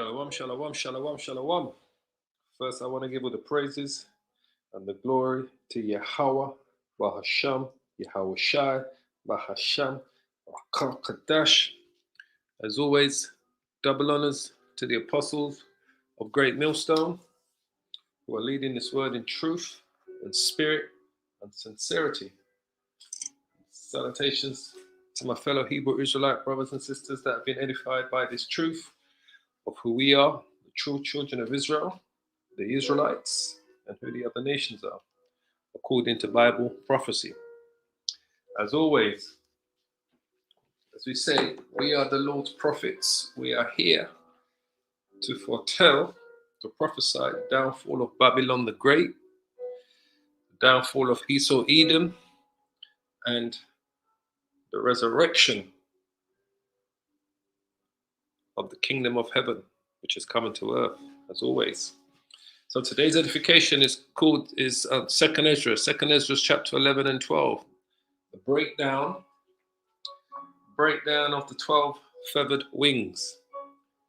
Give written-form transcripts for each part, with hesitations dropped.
Shalom, shalom, shalom, shalom. First, I want to give all the praises and the glory to Yahweh, Bahasham, Yahweh Shai, Bahasham, Kadash. As always, double honors to the apostles of Great Millstone who are leading this word in truth and spirit and sincerity. Salutations to my fellow Hebrew Israelite brothers and sisters that have been edified by this truth of who we are, the true children of Israel, the Israelites, and who the other nations are, according to Bible prophecy. As always, as we say, we are the Lord's prophets. We are here to foretell, to prophesy the downfall of Babylon the Great, the downfall of Esau Edom, and the resurrection of the kingdom of heaven, which is coming to earth, as always. So today's edification is Second Esdras, chapter 11 and 12. The breakdown of the 12 feathered wings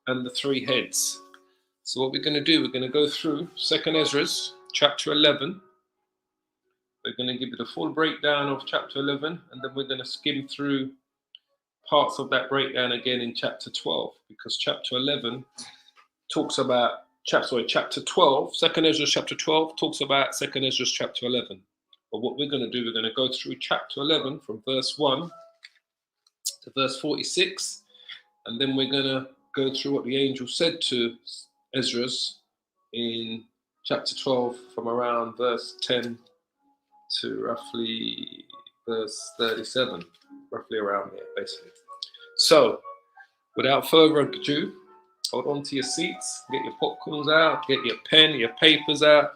and the 3 heads. So what we're going to do, we're going to go through Second Esdras, chapter 11. We're going to give you the full breakdown of chapter 11, and then we're going to skim through parts of that breakdown again in chapter 12, because chapter 11 talks about, chapter 12, Second Esdras chapter 12 talks about Second Esdras chapter 11. But what we're going to do, we're going to go through chapter 11 from verse 1 to verse 46, and then we're going to go through what the angel said to Esdras in chapter 12 from around verse 10 to roughly verse 37, roughly around there, basically. So, without further ado, hold on to your seats, get your popcorns out, get your pen, your papers out,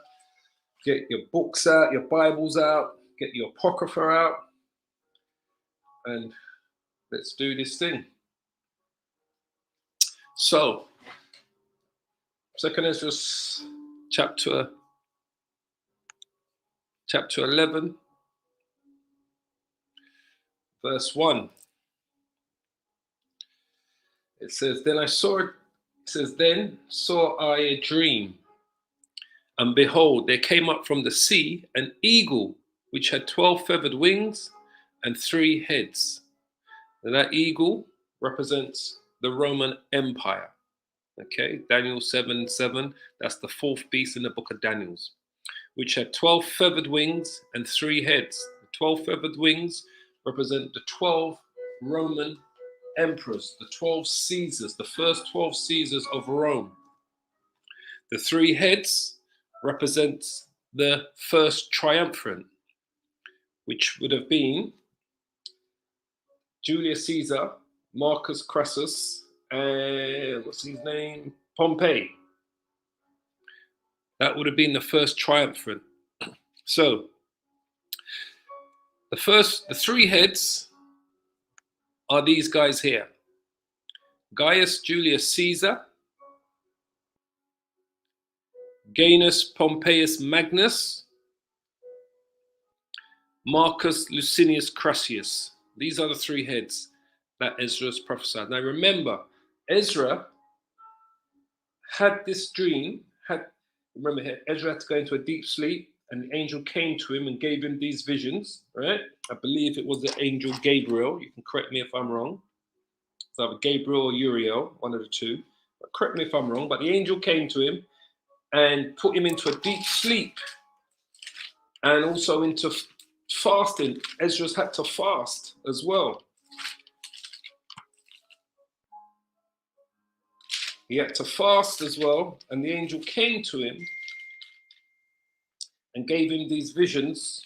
get your books out, your Bibles out, get your Apocrypha out, and let's do this thing. So, Second Esdras chapter 11, verse 1. It says, Then saw I a dream, and behold, there came up from the sea an eagle, which had 12 feathered wings and 3 heads. And that eagle represents the Roman Empire. Okay, Daniel 7:7, that's the 4th beast in the book of Daniel, which had 12 feathered wings and 3 heads. The 12 feathered wings represent the 12 Roman emperors, the 12 Caesars, the first 12 Caesars of Rome. The 3 heads represents the first triumvirate, which would have been Julius Caesar, Marcus Crassus, and what's his name? Pompeius. That would have been the first triumvirate. So, the 3 heads are these guys here: Gaius Julius Caesar, Gnaeus Pompeius Magnus, Marcus Licinius Crassus. These are the 3 heads that Esdras prophesied. Now remember, Ezra had this dream. Ezra had to go into a deep sleep, and the angel came to him and gave him these visions, right? I believe it was the angel Gabriel. You can correct me if I'm wrong. It's either Gabriel or Uriel, one of the two. But correct me if I'm wrong. But the angel came to him and put him into a deep sleep, and also into fasting. Ezra's had to fast as well. He had to fast as well, and the angel came to him and gave him these visions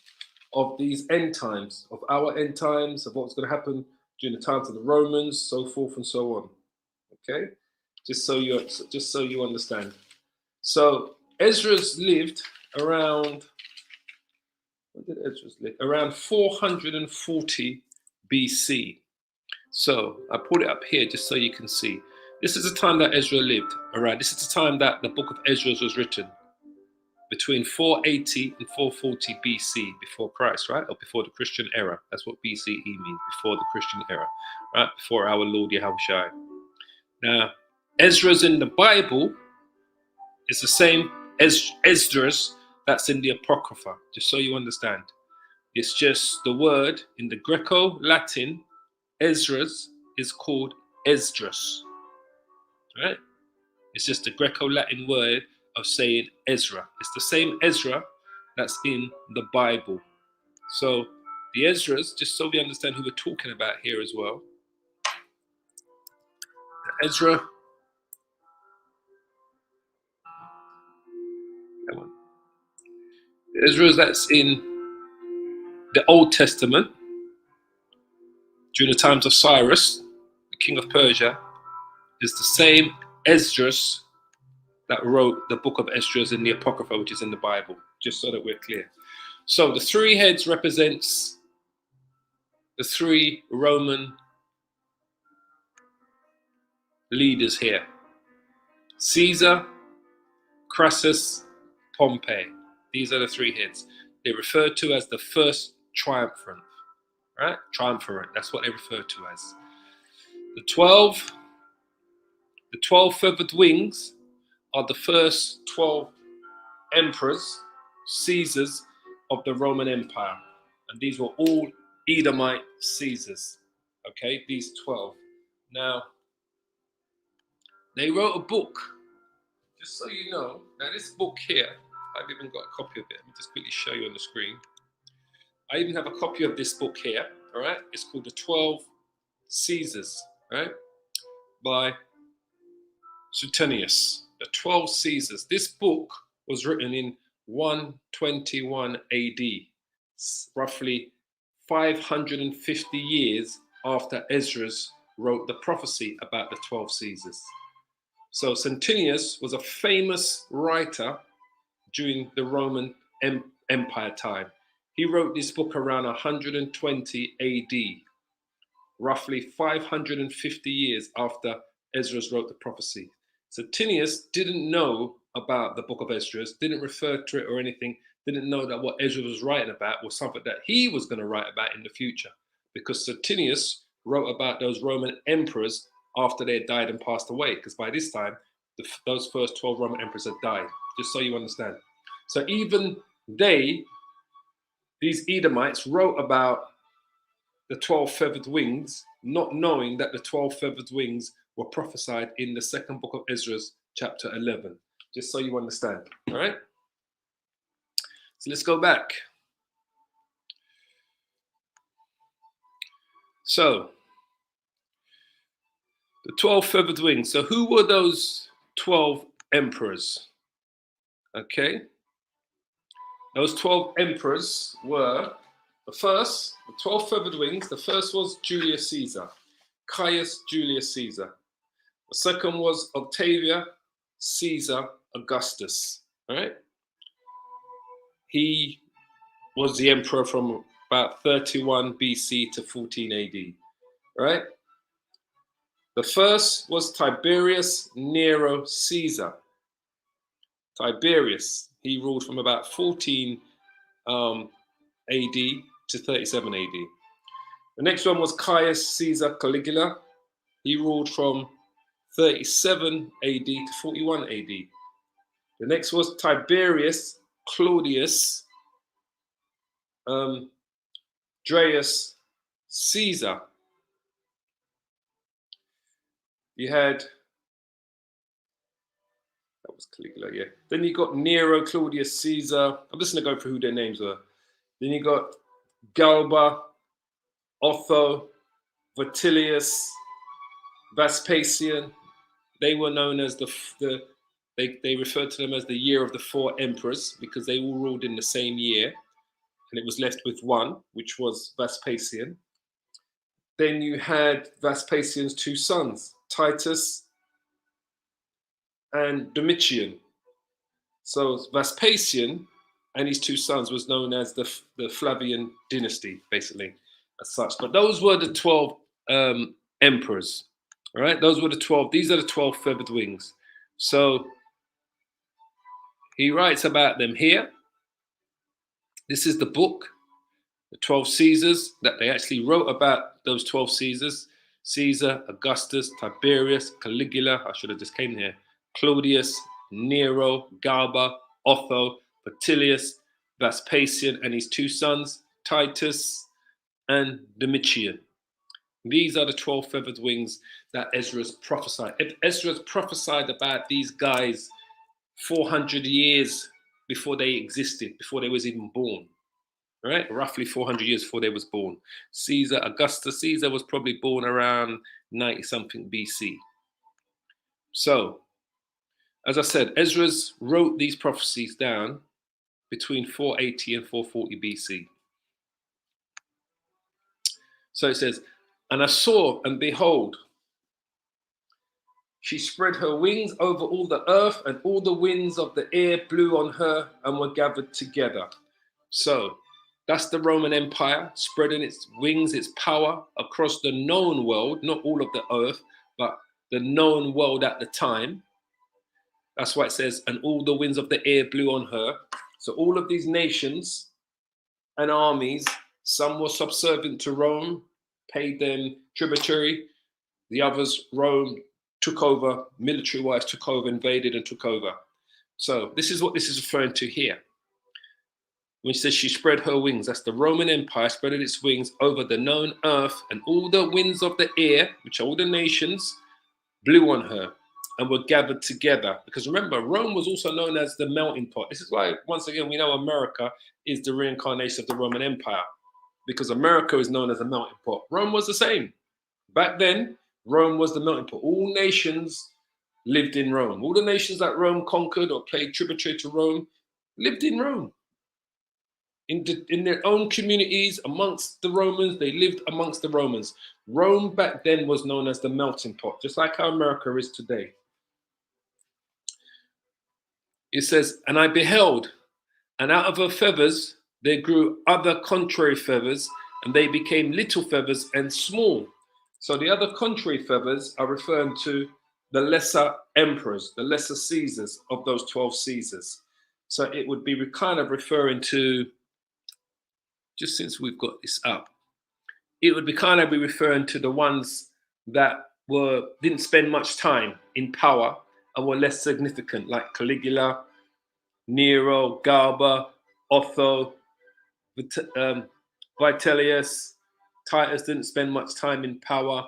of these end times, of our end times, of what's going to happen during the times of the Romans, so forth and so on. Okay, just so you understand. So Esdras lived around. When did Esdras live? Around 440 BC. So I put it up here just so you can see. This is the time that Ezra lived around. This is the time that the book of Ezra was written, between 480 and 440 BC, before Christ, right? Or before the Christian era. That's what BCE means, before the Christian era, right? Before our Lord Yahushua. Now, Esdras in the Bible is the same as Esdras that's in the Apocrypha, just so you understand. It's just the word in the Greco-Latin, Esdras is called Esdras, right? It's just the Greco-Latin word of saying Ezra. It's the same Ezra that's in the Bible. So the Esdras, just so we understand who we're talking about here as well. The Ezra, the Esdras that's in the Old Testament during the times of Cyrus, the king of Persia, is the same Esdras that wrote the book of Esdras in the Apocrypha, which is in the Bible, just so that we're clear. So the three heads represents the three Roman leaders here: Caesar, Crassus, Pompey. These are the three heads. They're referred to as the first triumvirate, right? Triumvirate, that's what they refer to as. The 12 feathered wings are the first 12 emperors, Caesars of the Roman Empire. And these were all Edomite Caesars, okay? These 12. Now, they wrote a book, just so you know. Now, this book here, I've even got a copy of it. Let me just quickly show you on the screen. I even have a copy of this book here, all right? It's called The 12 Caesars, right? By Vitellius, The 12 Caesars. This book was written in 121 AD, roughly 550 years after Esdras wrote the prophecy about the 12 Caesars. So Vitellius was a famous writer during the Roman Empire time. He wrote this book around 120 AD, roughly 550 years after Esdras wrote the prophecy. So Vitellius didn't know about the book of Esdras, didn't refer to it or anything, didn't know that what Esdras was writing about was something that he was going to write about in the future, because Vitellius wrote about those Roman emperors after they had died and passed away, because by this time, those first 12 Roman emperors had died, just so you understand. So even these Edomites wrote about the 12 feathered wings, not knowing that the 12 feathered wings were prophesied in the second book of Esdras, chapter 11, just so you understand, all right? So let's go back. So, the 12 feathered wings. So who were those 12 emperors? Okay. Those 12 emperors were, the 12 feathered wings. The first was Julius Caesar, Caius Julius Caesar. The second was Octavia Caesar Augustus, all right? He was the emperor from about 31 BC to 14 AD, right? The first was Tiberius Nero Caesar. Tiberius, he ruled from about 14 AD to 37 AD. The next one was Caius Caesar Caligula. He ruled from 37 AD to 41 AD. The next was Tiberius Claudius Gnaeus Caesar. You had, that was Caligula, yeah. Then you got Nero, Claudius, Caesar. I'm just going to go through who their names were. Then you got Galba, Otho, Vitellius, Vespasian. They were known as they referred to them as the year of the four emperors, because they all ruled in the same year. And it was left with one, which was Vespasian. Then you had Vespasian's two sons, Titus and Domitian. So Vespasian and his two sons was known as the Flavian dynasty, basically, as such. But those were the 12 emperors, all right? Those were the 12. These are the 12 feathered wings. So he writes about them here. This is the book, the 12 Caesars, that they actually wrote about those 12 Caesars. Caesar, Augustus, Tiberius, Caligula, I should have just came here, Claudius, Nero, Galba, Otho, Vitellius, Vespasian and his two sons, Titus and Domitian. These are the 12 feathered wings that Esdras prophesied. Esdras prophesied about these guys 400 years before they existed, before they was even born. Right? Roughly 400 years before they was born. Augustus Caesar was probably born around 90 something BC. So, as I said, Esdras wrote these prophecies down between 480 and 440 BC. So it says, and I saw, and behold, she spread her wings over all the earth, and all the winds of the air blew on her and were gathered together. So that's the Roman Empire spreading its wings, its power across the known world, not all of the earth, but the known world at the time. That's why it says, and all the winds of the air blew on her. So all of these nations and armies, some were subservient to Rome, paid them tributary. The others, Rome took over, military-wise took over, invaded and took over. So this is what this is referring to here. When she says she spread her wings, that's the Roman Empire spreading its wings over the known earth, and all the winds of the air, which are all the nations, blew on her and were gathered together. Because remember, Rome was also known as the melting pot. This is why, once again, we know America is the reincarnation of the Roman Empire, because America is known as a melting pot. Rome was the same. Back then, Rome was the melting pot. All nations lived in Rome. All the nations that Rome conquered or paid tributary to Rome lived in Rome. In their own communities amongst the Romans, they lived amongst the Romans. Rome back then was known as the melting pot, just like how America is today. It says, and I beheld, and out of her feathers there grew other contrary feathers, and they became little feathers and small. So the other contrary feathers are referring to the lesser emperors, the lesser Caesars of those 12 Caesars. So it would be kind of referring to, just since we've got this up, it would be kind of be referring to the ones that didn't spend much time in power and were less significant, like Caligula, Nero, Galba, Otho, Vitellius. Titus didn't spend much time in power.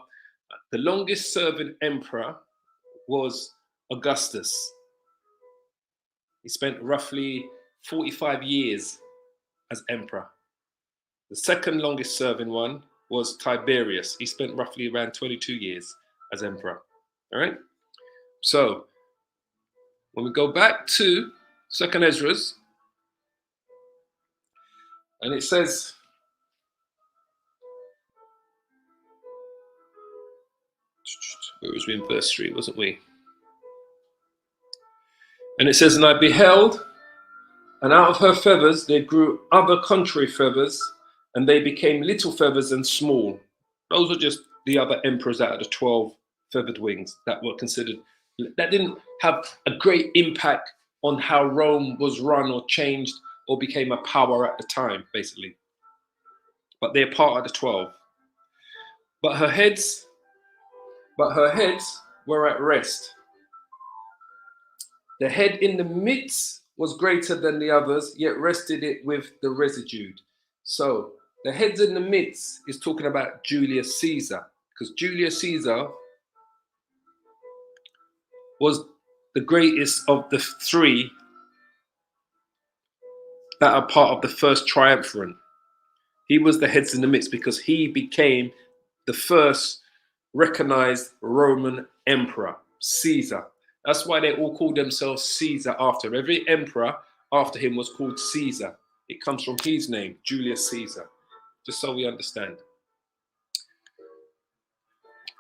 The longest serving emperor was Augustus. He spent roughly 45 years as emperor. The second longest serving one was Tiberius. He spent roughly around 22 years as emperor. All right. So when we go back to 2nd Esdras, and it says, where was we in verse 3, wasn't we? And it says, and I beheld, and out of her feathers there grew other contrary feathers, and they became little feathers and small. Those are just the other emperors out of the 12 feathered wings that were considered, that didn't have a great impact on how Rome was run or changed or became a power at the time, basically. But they're part of the 12. But her heads were at rest. The head in the midst was greater than the others, yet rested it with the residue. So the heads in the midst is talking about Julius Caesar, because Julius Caesar was the greatest of the three that are part of the first triumvirate. He was the heads in the midst because he became the first recognized Roman emperor, Caesar. That's why they all called themselves Caesar after. Every emperor after him was called Caesar. It comes from his name, Julius Caesar, just so we understand.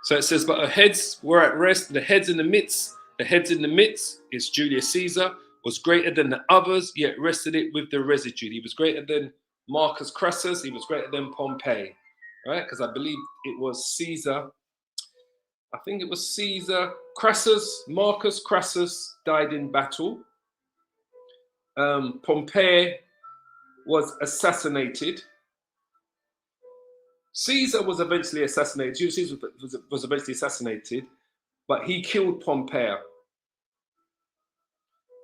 So it says, but her heads were at rest, the heads in the midst is Julius Caesar, was greater than the others, yet rested it with the residue. He was greater than Marcus Crassus, he was greater than Pompeius, right? Because I believe it was Caesar. I think it was Caesar. Marcus Crassus died in battle. Pompeius was assassinated. Caesar was eventually assassinated. Julius Caesar was eventually assassinated, but he killed Pompeius.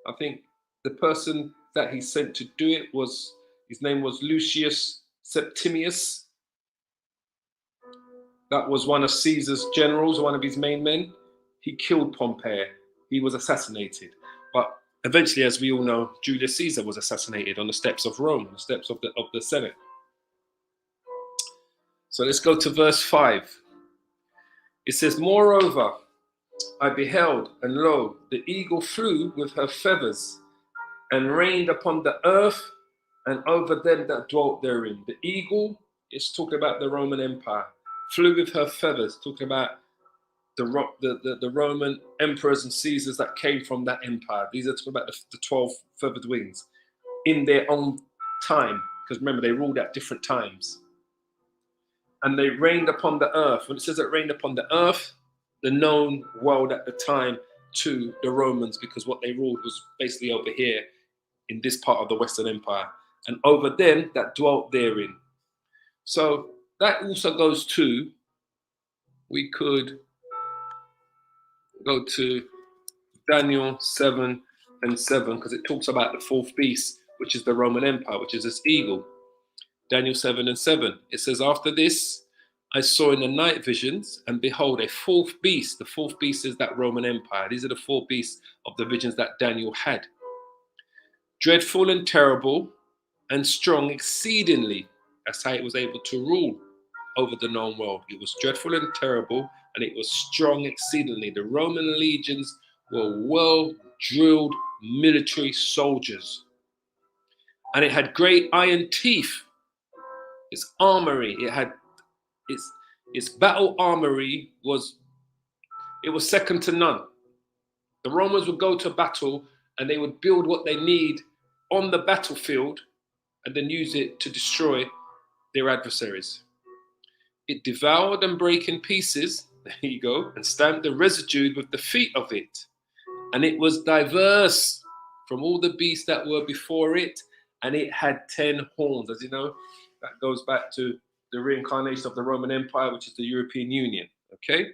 I think the person that he sent to do it was, his name was Lucius Septimius. That was one of Caesar's generals, one of his main men. He killed Pompeius. He was assassinated. But eventually, as we all know, Julius Caesar was assassinated on the steps of Rome, the steps of the Senate. So let's go to verse 5. It says, moreover, I beheld, and lo, the eagle flew with her feathers, and reigned upon the earth, and over them that dwelt therein. The eagle is talking about the Roman Empire. Flew with her feathers, talking about the Roman emperors and Caesars that came from that empire. These are talking about the 12 feathered wings in their own time, because remember, they ruled at different times. And they reigned upon the earth. When it says it reigned upon the earth, the known world at the time to the Romans, because what they ruled was basically over here in this part of the Western Empire, and over them that dwelt therein. So that also goes to, we could go to Daniel 7 and 7, because it talks about the fourth beast, which is the Roman Empire, which is this eagle. Daniel 7 and 7. It says, after this, I saw in the night visions, and behold, a fourth beast. The fourth beast is that Roman Empire. These are the four beasts of the visions that Daniel had. Dreadful and terrible and strong exceedingly. That's how it was able to rule over the known world. It was dreadful and terrible, and it was strong exceedingly. The Roman legions were well-drilled military soldiers. And it had great iron teeth. Its armory, it had its battle armory was second to none. The Romans would go to battle and they would build what they need on the battlefield and then use it to destroy their adversaries. It devoured and brake in pieces, there you go, and stamped the residue with the feet of it. And it was diverse from all the beasts that were before it, and it had 10 horns. As you know, that goes back to the reincarnation of the Roman Empire, which is the European Union. Okay?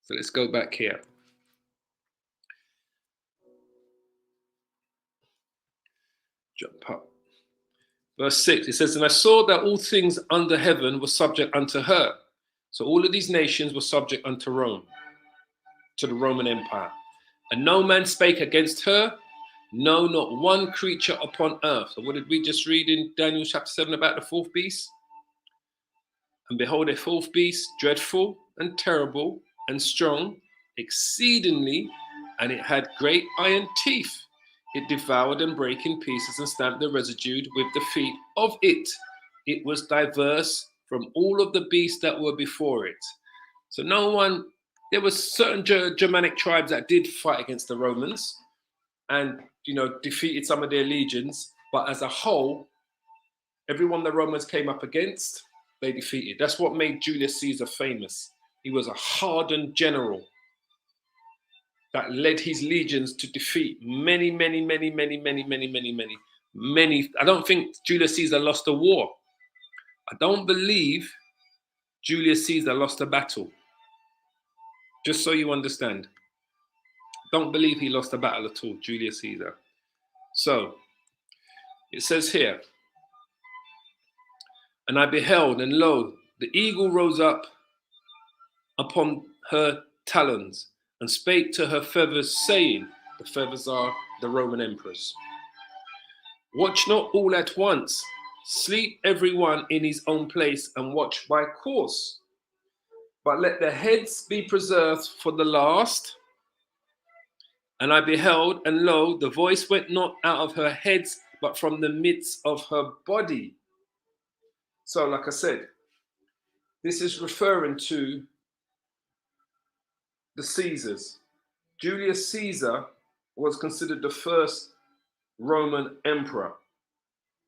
So let's go back here. Jump up. Verse 6, it says, and I saw that all things under heaven were subject unto her. So all of these nations were subject unto Rome, to the Roman Empire. And no man spake against her, no, not one creature upon earth. So what did we just read in Daniel chapter 7 about the fourth beast? And behold, a fourth beast, dreadful and terrible and strong, exceedingly, and it had great iron teeth. It devoured and brake in pieces and stamped the residue with the feet of it. It was diverse from all of the beasts that were before it. So there were certain Germanic tribes that did fight against the Romans and, defeated some of their legions. But as a whole, everyone the Romans came up against, they defeated. That's what made Julius Caesar famous. He was a hardened general that led his legions to defeat many. I don't think Julius Caesar lost a war. I don't believe Julius Caesar lost a battle. Just so you understand. Don't believe he lost a battle at all, Julius Caesar. So, it says here, and I beheld, and lo, the eagle rose up upon her talons, and spake to her feathers, saying, the feathers are the Roman emperors, watch not all at once, sleep every one in his own place, and watch by course. But let the heads be preserved for the last. And I beheld, and lo, the voice went not out of her heads, but from the midst of her body. So, like I said, this is referring to the Caesars. Julius Caesar was considered the first Roman emperor.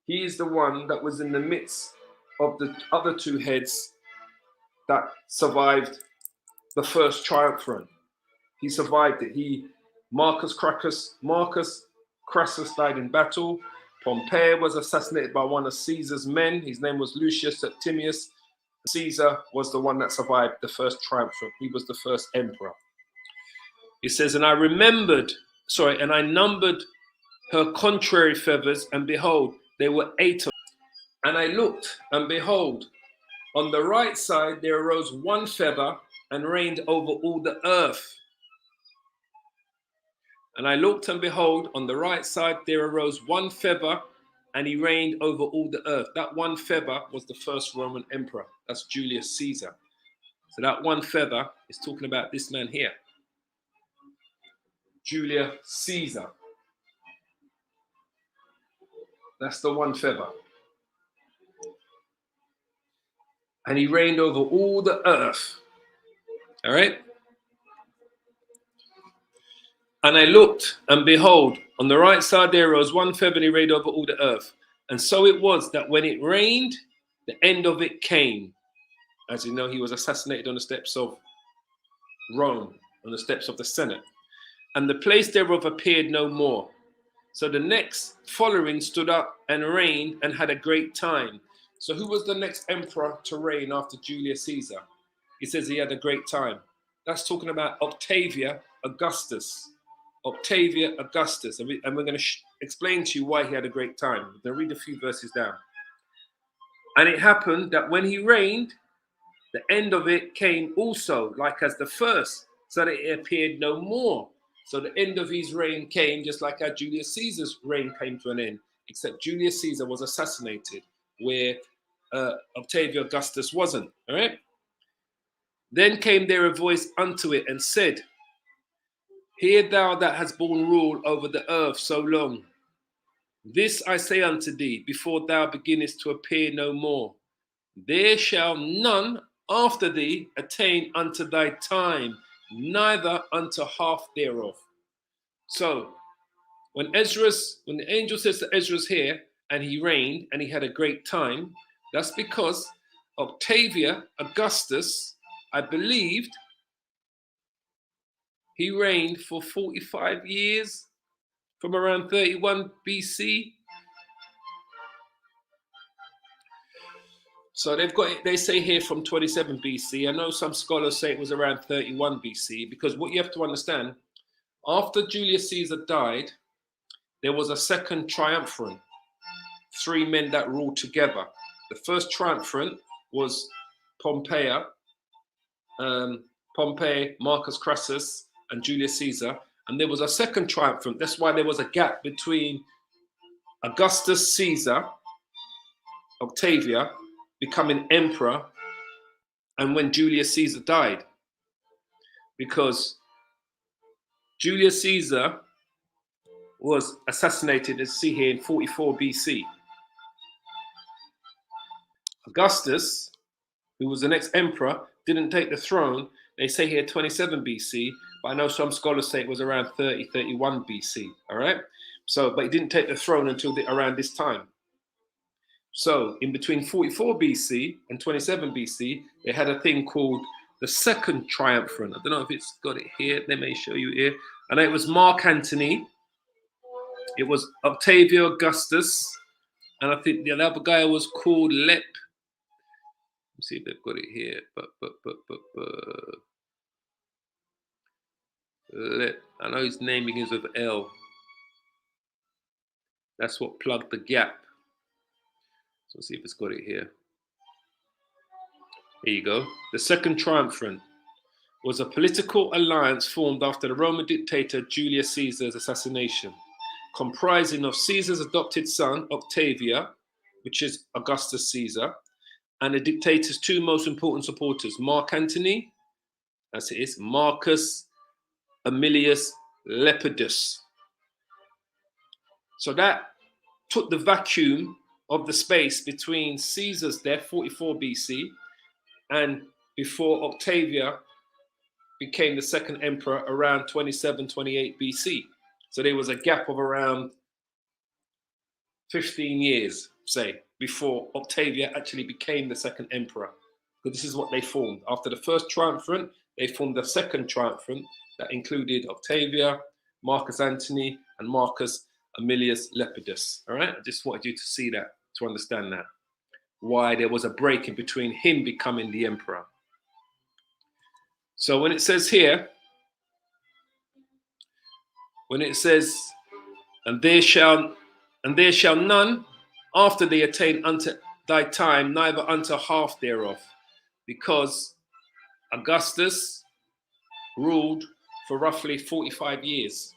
He is the one that was in the midst of the other two heads that survived the first triumvirate. He survived it. Marcus Crassus died in battle. Pompeius was assassinated by one of Caesar's men. His name was Lucius Septimius. Caesar was the one that survived the first triumvirate. He was the first emperor. He says, and I numbered her contrary feathers, and behold, they were 8 of them. And I looked, and behold, on the right side there arose one feather, and reigned over all the earth. And I looked, and behold, on the right side there arose one feather, and he reigned over all the earth. That one feather was the first Roman emperor. That's Julius Caesar. So that one feather is talking about this man here, Julius Caesar. That's the one feather. And he reigned over all the earth. All right? And I looked, and behold, on the right side there arose one feather, and he reigned over all the earth. And so it was that when it rained, the end of it came. As you know, he was assassinated on the steps of Rome, on the steps of the Senate. And the place thereof appeared no more. So the next following stood up and reigned and had a great time. So who was the next emperor to reign after Julius Caesar? He says he had a great time. That's talking about Octavia Augustus. Octavia Augustus. And we're going to explain to you why he had a great time. I'm going to read a few verses down. And it happened that when he reigned, the end of it came also, like as the first, so that it appeared no more. So the end of his reign came just like how Julius Caesar's reign came to an end, except Julius Caesar was assassinated, where Octavia Augustus wasn't. All right. Then came there a voice unto it and said, hear thou that hast borne rule over the earth so long. This I say unto thee, before thou beginnest to appear no more. There shall none after thee attain unto thy time, neither unto half thereof. So when the angel says to Esdras here, and he reigned and he had a great time, that's because Octavia Augustus, I believed, he reigned for 45 years from around 31 BC. So they say here from 27 BC. I know some scholars say it was around 31 BC, because what you have to understand, after Julius Caesar died, there was a second triumvirate, 3 men that ruled together. The first triumvirate was Pompey, Marcus Crassus, and Julius Caesar. And there was a second triumvirate. That's why there was a gap between Augustus Caesar, Octavia, becoming emperor, and when Julius Caesar died. Because Julius Caesar was assassinated, as you see here, in 44 BC. Augustus, who was the next emperor, didn't take the throne. They say here 27 BC, but I know some scholars say it was around 31 BC, all right? So, but he didn't take the throne until around this time. So in between 44 BC and 27 BC, they had a thing called the second triumvirate. I don't know if it's got it here. They may show you here. I know it was Mark Antony. It was Octavia Augustus. And I think the other guy was called Let me see if they've got it here. I know his name begins with L. That's what plugged the gap. So let's see if it's got it here. Here you go. The second triumvirate was a political alliance formed after the Roman dictator Julius Caesar's assassination, comprising of Caesar's adopted son, Octavia, which is Augustus Caesar, and the dictator's 2 most important supporters, Mark Antony, as it is, Marcus Aemilius Lepidus. So that took the vacuum of the space between Caesar's death, 44 BC, and before Octavia became the second emperor around 27, 28 BC. So there was a gap of around 15 years, say, before Octavia actually became the second emperor. But this is what they formed. After the first triumvirate, they formed the second triumvirate that included Octavia, Marcus Antony, and Marcus Aemilius Lepidus. All right, I just wanted you to see that, to understand that. why there was a break in between him becoming the emperor. So when it says here, when it says, and there shall none after thee attain unto thy time, neither unto half thereof, because Augustus ruled for roughly 45 years.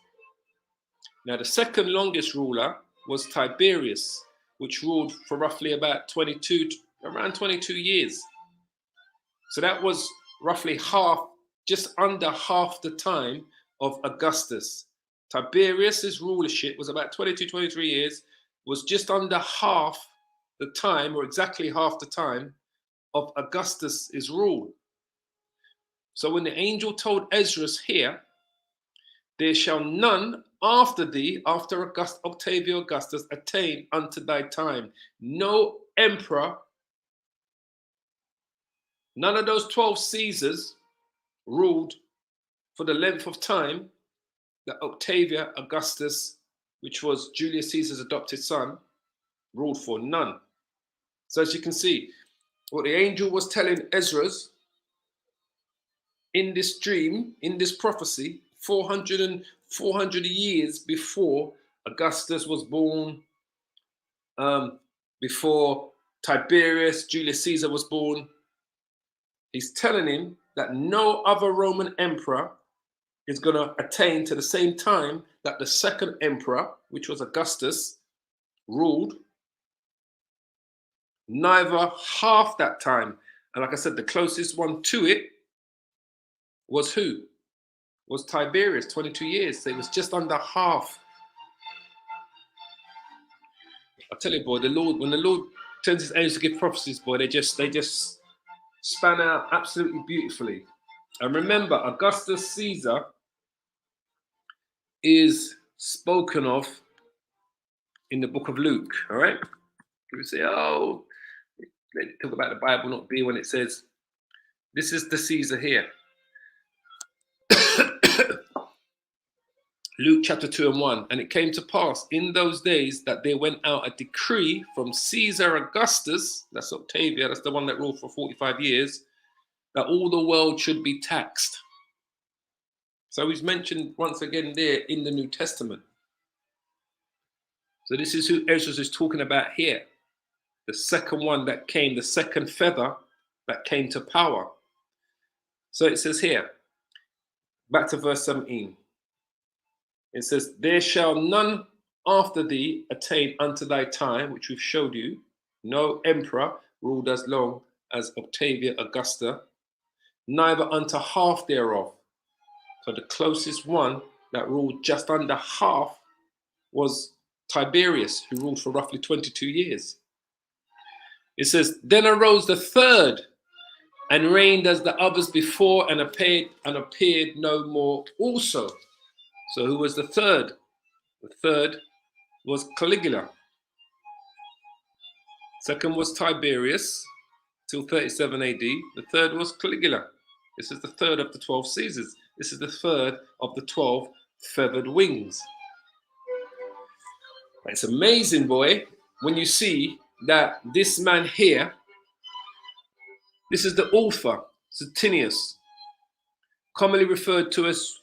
Now, the second longest ruler was Tiberius, which ruled for roughly about around 22 years. So that was roughly half, just under half the time of Augustus. Tiberius's rulership was about 22, 23 years, was just under half the time, or exactly half the time, of Augustus's rule. So when the angel told Esdras here, there shall none after thee, after Octavius Augustus, attain unto thy time. No emperor, none of those 12 Caesars ruled for the length of time that Octavius Augustus, which was Julius Caesar's adopted son, ruled for. None. So as you can see, what the angel was telling Esdras in this dream, in this prophecy, 400 years before Augustus was born, before Tiberius, Julius Caesar was born, he's telling him that no other Roman emperor is going to attain to the same time that the second emperor, which was Augustus, ruled, neither half that time. And like I said, the closest one to it was who? Was Tiberius, 22 years. So it was just under half. I tell you, boy, the Lord, when the Lord turns his angels to give prophecies, boy, they just span out absolutely beautifully. And remember, Augustus Caesar is spoken of in the book of Luke, all right? People say, oh, they talk about the Bible not being when it says, this is the Caesar here. Luke chapter 2 and 1. And it came to pass in those days that there went out a decree from Caesar Augustus, that's Octavius, that's the one that ruled for 45 years, that all the world should be taxed. So he's mentioned once again there in the New Testament. So this is who Esdras is talking about here. The second one that came, the second feather that came to power. So it says here, back to verse 17. It says, there shall none after thee attain unto thy time, which we've showed you. No emperor ruled as long as Octavius Augusta, neither unto half thereof. So the closest one that ruled just under half was Tiberius, who ruled for roughly 22 years. It says, then arose the third and reigned as the others before and appeared no more also. So who was the third? The third was Caligula. Second was Tiberius, till 37 AD. The third was Caligula. This is the third of the 12 Caesars. This is the third of the 12 feathered wings. It's amazing, boy, when you see that this man here, this is the author, Vitellius, commonly referred to as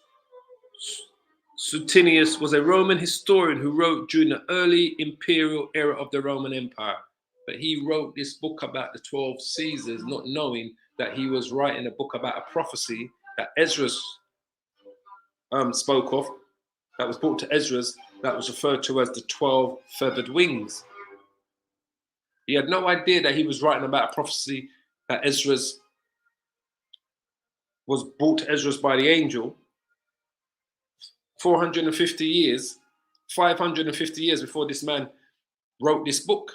Suetonius, was a Roman historian who wrote during the early imperial era of the Roman Empire. But he wrote this book about the 12 Caesars, not knowing that he was writing a book about a prophecy that Esdras spoke of, that was brought to Esdras, that was referred to as the 12 feathered wings. He had no idea that he was writing about a prophecy that Esdras was brought to Esdras by the angel 450 years, 550 years before this man wrote this book,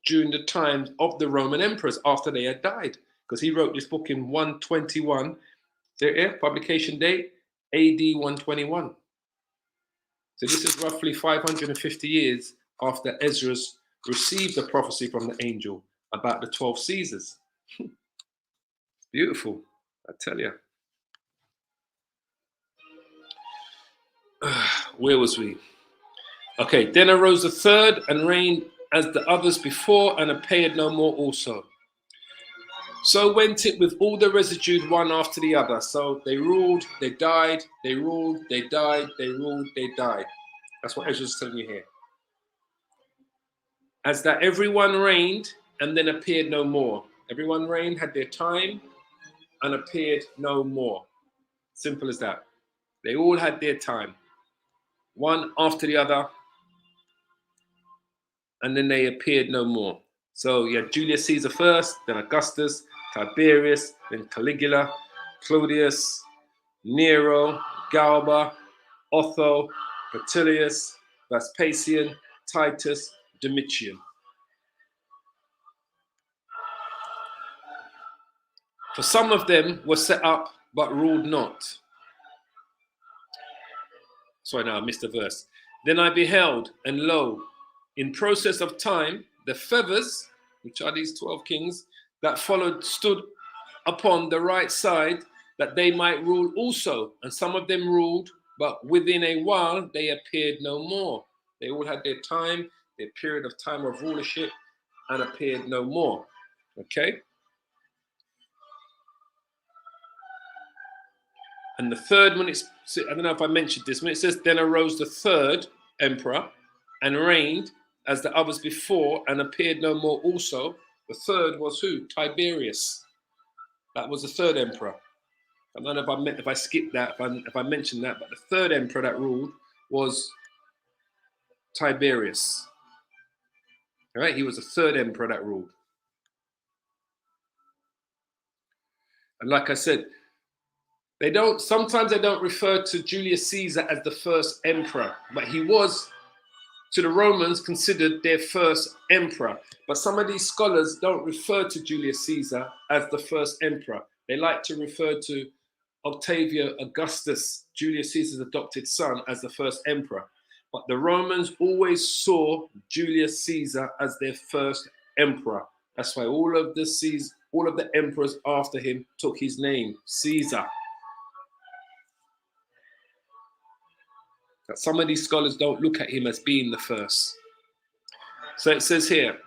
during the times of the Roman emperors after they had died, because he wrote this book in 121, publication date, AD 121. So this is roughly 550 years after Esdras received the prophecy from the angel about the 12 Caesars. Beautiful, I tell you. Where was we? Okay, then arose the third and reigned as the others before, and appeared no more also. So went it with all the residue one after the other. So they ruled, they died, they ruled, they died, they ruled, they died. That's what Esdras is telling you here. As that everyone reigned and then appeared no more. Everyone reigned, had their time, and appeared no more. Simple as that. They all had their time. One after the other, and then they appeared no more. So you had Julius Caesar first, then Augustus, Tiberius, then Caligula, Claudius, Nero, Galba, Otho, Vitellius, Vespasian, Titus, Domitian. For some of them were set up, but ruled not. Sorry, no, I missed a verse. Then I beheld, and lo, in process of time, the feathers, which are these 12 kings, that followed stood upon the right side, that they might rule also. And some of them ruled, but within a while they appeared no more. They all had their time, their period of time of rulership, and appeared no more. Okay? And the third, when it's, I don't know if I mentioned this, when it says, then arose the third emperor and reigned as the others before and appeared no more also. The third was who? Tiberius. That was the third emperor. I don't know if I skipped that, if I mentioned that, but the third emperor that ruled was Tiberius. All right, he was the third emperor that ruled. And like I said, sometimes they don't refer to Julius Caesar as the first emperor, but he was, to the Romans, considered their first emperor. But some of these scholars don't refer to Julius Caesar as the first emperor. They like to refer to Augustus, Julius Caesar's adopted son, as the first emperor. But the Romans always saw Julius Caesar as their first emperor. That's why all of the emperors after him took his name, Caesar. That some of these scholars don't look at him as being the first. So it says here,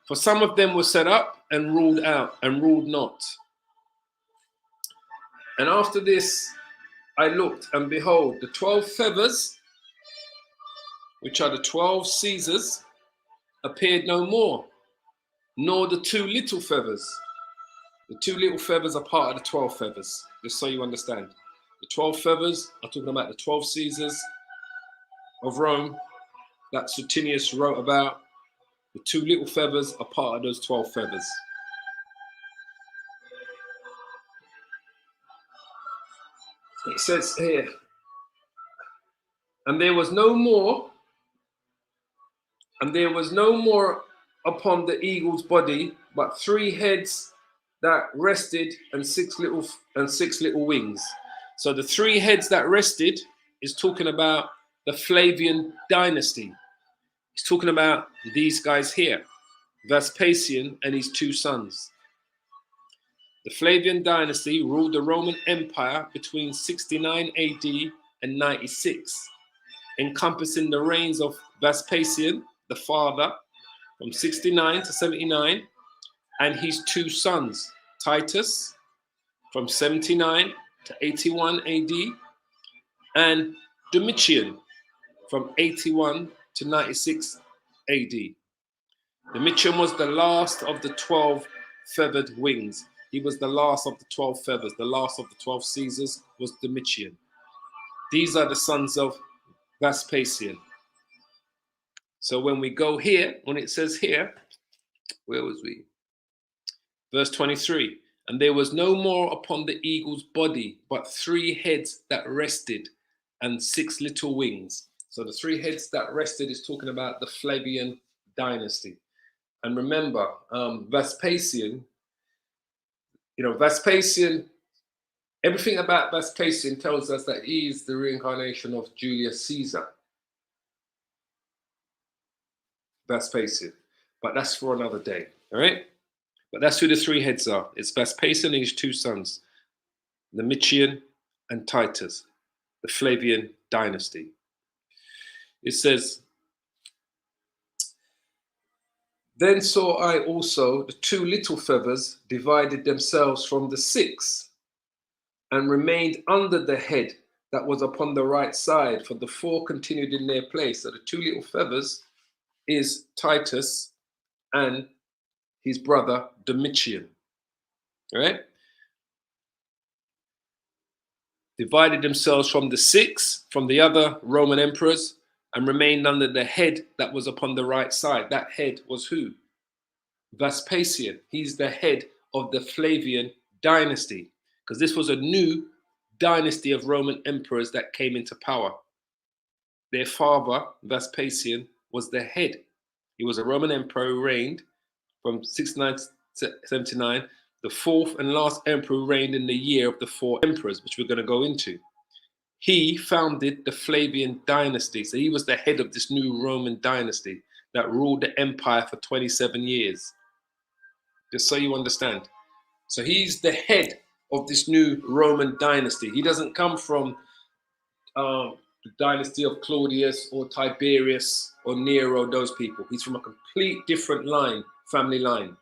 for some of them were set up and ruled out and ruled not. And after this, I looked, and behold, the 12 feathers, which are the 12 Caesars, appeared no more, nor the 2 little feathers. The 2 little feathers are part of the 12 feathers, just so you understand. The 12 feathers are talking about the 12 Caesars of Rome that Licinius wrote about. The 2 little feathers are part of those 12 feathers. It says here, and there was no more upon the eagle's body, but 3 heads that rested, and 6 little wings. So the 3 heads that rested is talking about the Flavian dynasty. He's talking about these guys here, Vespasian and his 2 sons. The Flavian dynasty ruled the Roman Empire between 69 AD and 96, encompassing the reigns of Vespasian, the father, from 69 to 79, and his 2 sons, Titus, from 79 to 81 AD, and Domitian, from 81 to 96 AD. Domitian was the last of the 12 feathered wings. He was the last of the 12 feathers. The last of the 12 Caesars was Domitian. These are the sons of Vespasian. So when we go here, when it says here, where was we? Verse 23, and there was no more upon the eagle's body, but 3 heads that rested, and 6 little wings. So the 3 heads that rested is talking about the Flavian dynasty. And remember, Vespasian, Vespasian, everything about Vespasian tells us that he is the reincarnation of Julius Caesar. Vespasian. But that's for another day, all right? But that's who the 3 heads are. It's Vespasian and his 2 sons, Domitian and Titus, the Flavian dynasty. It says, Then saw I also the two little feathers divided themselves from the six, and remained under the head that was upon the right side, for the four continued in their place. So the two little feathers is Titus and his brother Domitian. All right? Divided themselves from the six, from the other Roman emperors, and remained under the head that was upon the right side. That head was who? Vespasian. He's the head of the Flavian dynasty, because this was a new dynasty of Roman emperors that came into power. Their father, Vespasian, was the head. He was a Roman emperor who reigned from 69 to 79. The fourth and last emperor who reigned in the year of the four emperors, which we're going to go into. He founded the Flavian dynasty. So he was the head of this new Roman dynasty that ruled the empire for 27 years. Just so you understand. So he's the head of this new Roman dynasty. He doesn't come from the dynasty of Claudius or Tiberius or Nero, those people. He's from a complete different line, family line.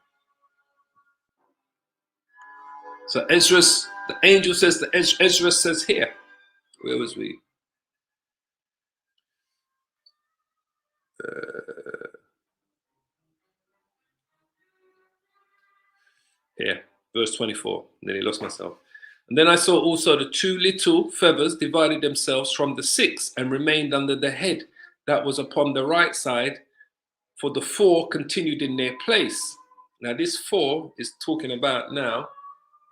So Esdras, the angel says, Esdras says here, where was we? Here, verse 24. Nearly lost myself. And then I saw also the two little feathers divided themselves from the six, and remained under the head that was upon the right side, for the four continued in their place. Now this four is talking about now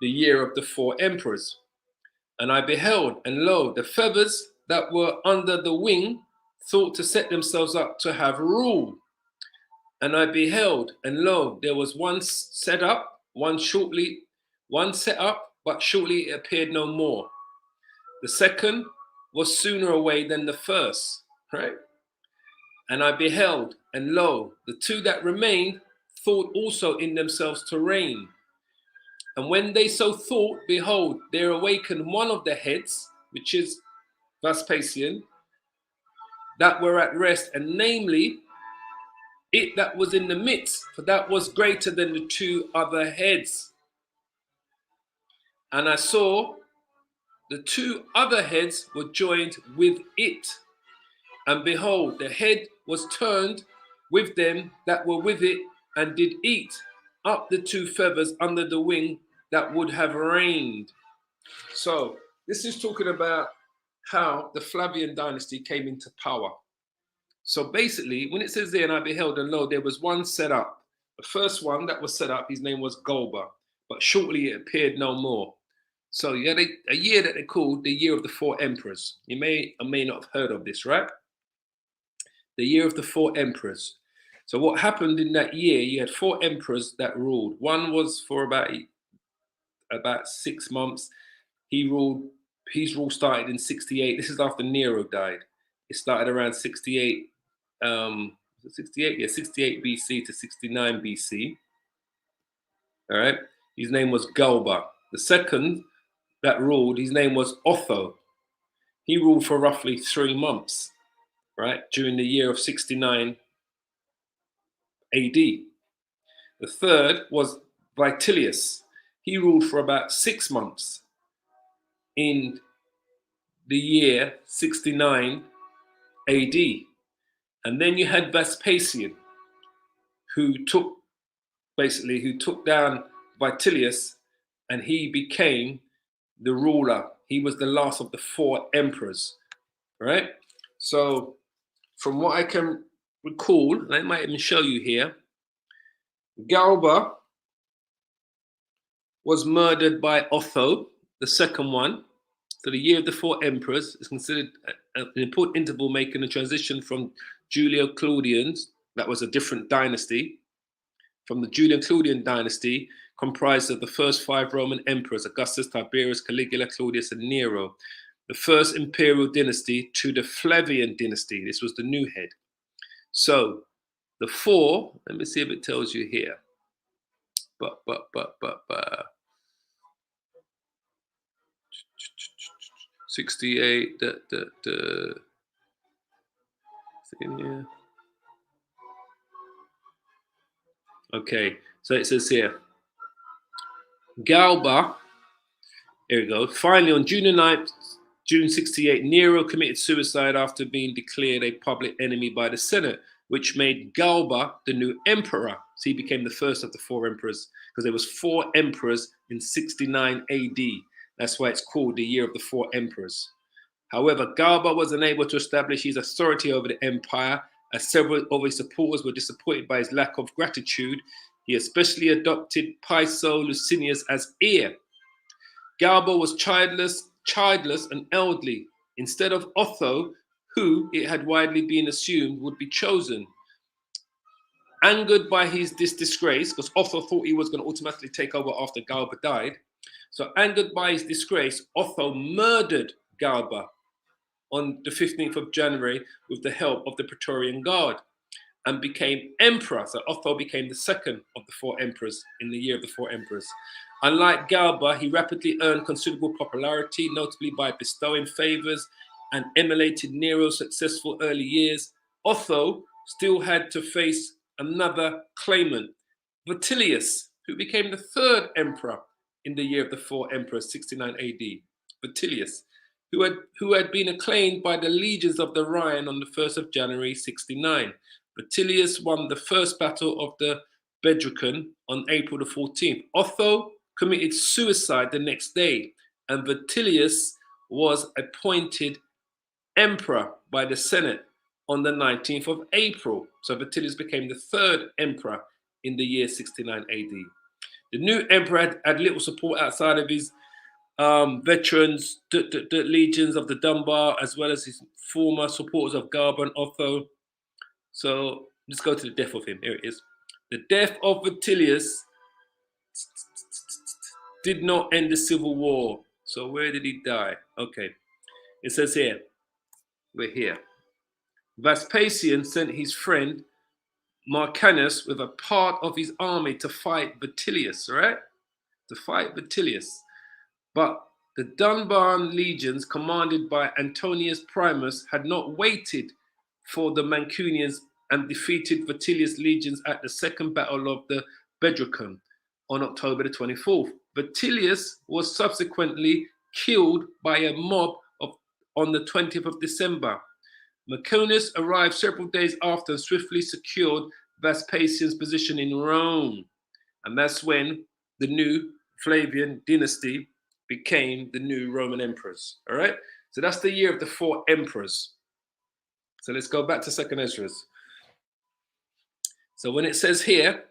the year of the four emperors. And I beheld, and lo, the feathers that were under the wing thought to set themselves up to have rule. And I beheld, and lo, there was one set up, one set up, but shortly it appeared no more. The second was sooner away than the first, right? And I beheld, and lo, the two that remained thought also in themselves to reign. And when they so thought, behold, there awakened one of the heads, which is Vespasian, that were at rest, and namely, it that was in the midst, for that was greater than the two other heads. And I saw the two other heads were joined with it. And behold, the head was turned with them that were with it, and did eat up the two feathers under the wing that would have reigned. So this is talking about how the Flavian dynasty came into power. So basically, when it says there, and I beheld, and lo, there was one set up. The first one that was set up, his name was Galba, but shortly it appeared no more. So you had a year that they called the year of the four emperors. You may or may not have heard of this, right? The year of the four emperors. So what happened in that year, you had four emperors that ruled. One was for about 6 months. His rule started in 68. This is after Nero died. It started around 68. 68? Yeah, 68 BC to 69 BC. All right. His name was Galba. The second that ruled, his name was Otho. He ruled for roughly 3 months, right, during the year of 69 AD. The third was Vitellius. He ruled for about 6 months in the year 69 AD. And then you had Vespasian, who took down Vitellius, and he became the ruler. He was the last of the four emperors, right? So from what I can recall, and I might even show you here, Galba was murdered by Otho, the second one. So the year of the four emperors is considered an important interval, making a transition from Julio-Claudians, that was a different dynasty, from the Julian-Claudian dynasty, comprised of the first 5 Roman emperors, Augustus, Tiberius, Caligula, Claudius, and Nero, the first imperial dynasty, to the Flavian dynasty. This was the new head. So the four, let me see if it tells you here. 68, Okay, so it says here, Galba, here we go. Finally, on June 9th, June 68, Nero committed suicide after being declared a public enemy by the Senate, which made Galba the new emperor. So he became the first of the four emperors, because there was four emperors in 69 AD. That's why it's called the year of the four emperors. However, Galba was unable to establish his authority over the empire, as several of his supporters were disappointed by his lack of gratitude. He especially adopted Pius Licinius as heir. Galba was childless and elderly, instead of Otho, who, it had widely been assumed, would be chosen. Angered by this disgrace, because Otho thought he was going to automatically take over after Galba died. So angered by his disgrace, Otho murdered Galba on the 15th of January with the help of the Praetorian Guard, and became emperor. So Otho became the second of the four emperors in the year of the four emperors. Unlike Galba, he rapidly earned considerable popularity, notably by bestowing favors and emulated Nero's successful early years. Otho still had to face another claimant, Vitellius, who became the third emperor in the year of the four emperors, 69 AD. Vitellius, who had been acclaimed by the legions of the Rhine on the 1st of January 69. Vitellius won the first battle of the Bedricon on April the 14th. Otho committed suicide the next day, and Vitellius was appointed emperor by the Senate on the 19th of April. So Vitellius became the third emperor in the year 69 AD. The new emperor had little support outside of his veterans, the legions of the Dunbar, as well as his former supporters of Galba and Otho. So let's go to the death of him. Here it is. The death of Vitellius did not end the civil war. So where did he die? Okay. It says here, we're here. Vespasian sent his friend Magnus with a part of his army to fight Vitellius, right? To fight Vitellius. But the Dunbar legions, commanded by Antonius Primus, had not waited for the Mancunians and defeated Vitellius' legions at the second battle of the Bedricon on October the 24th. Vitellius was subsequently killed by a mob on the 20th of December. Magnus arrived several days after and swiftly secured Vespasian's position in Rome. And that's when the new Flavian dynasty became the new Roman emperors. All right? So that's the year of the four emperors. So let's go back to 2nd Esdras. So when it says here,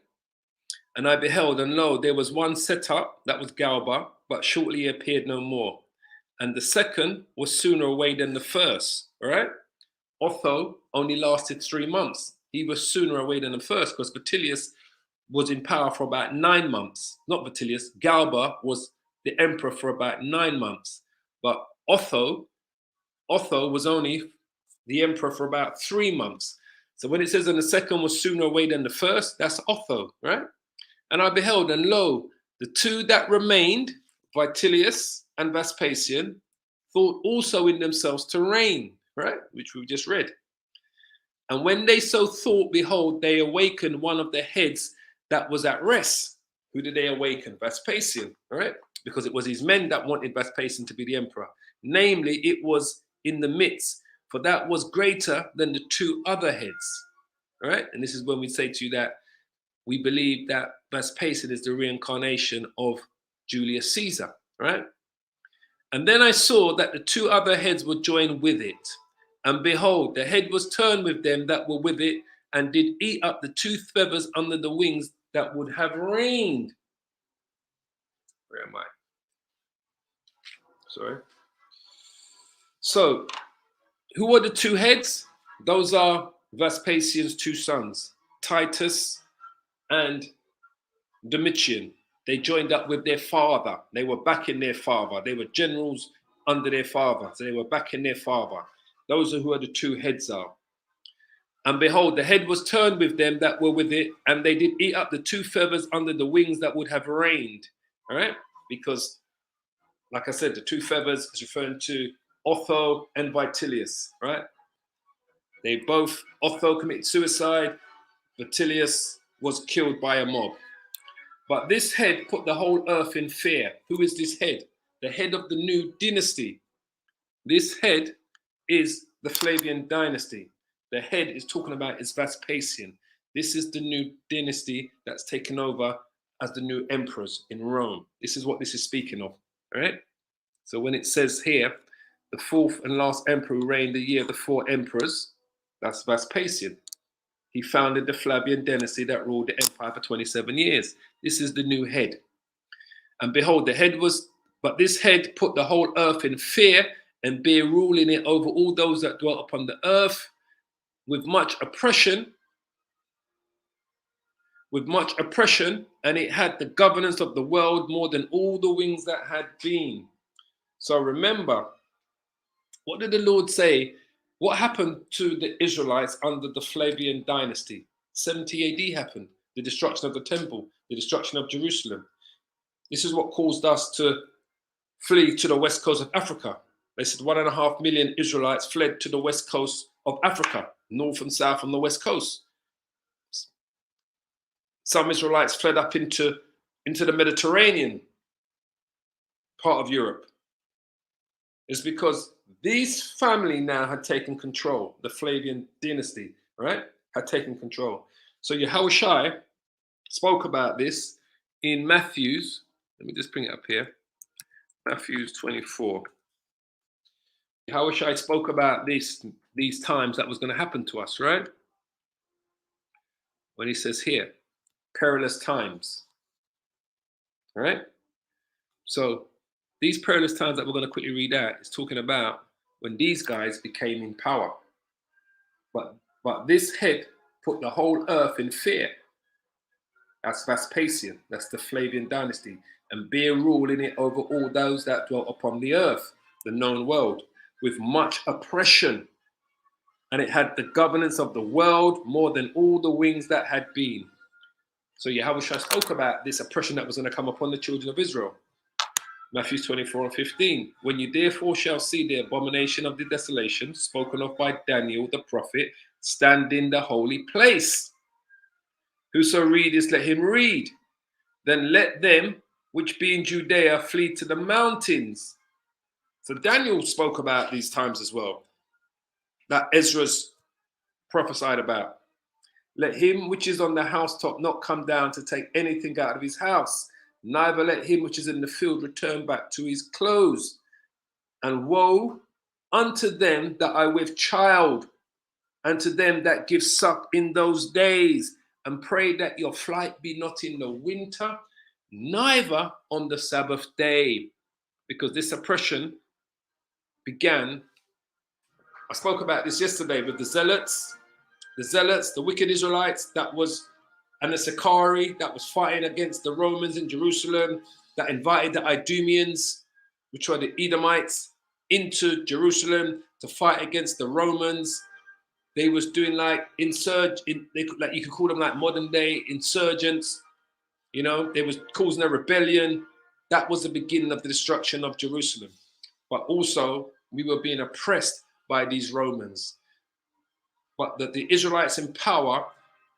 and I beheld, and lo, there was one set up, that was Galba, but shortly he appeared no more. And the second was sooner away than the first. All right? Otho only lasted 3 months. He was sooner away than the first, because Vitellius was in power for about 9 months. Not Vitellius, Galba was the emperor for about 9 months. But Otho was only the emperor for about 3 months. So when it says, and the second was sooner away than the first, that's Otho, right? And I beheld, and lo, the two that remained, Vitellius and Vespasian, thought also in themselves to reign, right? Which we just read. And when they so thought, behold, they awakened one of the heads that was at rest. Who did they awaken? Vespasian, right? Because it was his men that wanted Vespasian to be the emperor. Namely, it was in the midst, for that was greater than the two other heads, right? And this is when we say to you that we believe that Vespasian is the reincarnation of Julius Caesar, right? And then I saw that the two other heads were joined with it. And behold, the head was turned with them that were with it, and did eat up the two feathers under the wings that would have reigned. Where am I? Sorry. So, who are the two heads? Those are Vespasian's two sons, Titus and Domitian. They joined up with their father. They were backing their father. They were generals under their father. So they were backing their father. Those are who are the two heads are. And behold, the head was turned with them that were with it, and they did eat up the two feathers under the wings that would have reigned. All right? Because, like I said, the two feathers is referring to Otho and Vitellius, right? They both, Otho committed suicide, Vitellius was killed by a mob. But this head put the whole earth in fear. Who is this head? The head of the new dynasty. This head is the Flavian dynasty. The head is talking about is Vespasian. This is the new dynasty that's taken over as the new emperors in Rome. This is what this is speaking of. All right. So when it says here, the fourth and last emperor who reigned the year of the four emperors, that's Vespasian. He founded the Flavian dynasty that ruled the empire for 27 years. This is the new head. And behold, but this head put the whole earth in fear and bare rule in it over all those that dwelt upon the earth with much oppression, and it had the governance of the world more than all the wings that had been. So remember, what did the Lord say? What happened to the Israelites under the Flavian dynasty? 70 AD happened. The destruction of the temple, the destruction of Jerusalem. This is what caused us to flee to the west coast of Africa. They said 1.5 million Israelites fled to the west coast of Africa, north and south on the west coast. Some Israelites fled up into the Mediterranean part of Europe. It's because these family now had taken control. The Flavian dynasty, right, had taken control. So Yahushua spoke about this in Matthew's. Let me just bring it up here. Matthew's 24. Yahushua spoke about these times that was going to happen to us, right? When he says here, perilous times. All right? So these perilous times that we're going to quickly read out is talking about when these guys became in power. But this head put the whole earth in fear. That's Vespasian. That's the Flavian dynasty. And bare rule in it over all those that dwelt upon the earth, the known world, with much oppression. And it had the governance of the world more than all the wings that had been. So Yahushua spoke about this oppression that was going to come upon the children of Israel. Matthew 24 and 15. When you therefore shall see the abomination of the desolation spoken of by Daniel the prophet stand in the holy place. Whoso readeth, let him read. Then let them which be in Judea flee to the mountains. So Daniel spoke about these times as well, that Esdras prophesied about. Let him which is on the housetop not come down to take anything out of his house. Neither let him which is in the field return back to his clothes. And woe unto them that are with child, and to them that give suck in those days. And pray that your flight be not in the winter, neither on the Sabbath day. Because this oppression began, I spoke about this yesterday with the zealots, the wicked Israelites, and the Sicarii that was fighting against the Romans in Jerusalem, that invited the Idumeans, which were the Edomites, into Jerusalem to fight against the Romans. They was doing like you could call them like modern day insurgents. You know, they was causing a rebellion. That was the beginning of the destruction of Jerusalem. But also we were being oppressed by these Romans. But the Israelites in power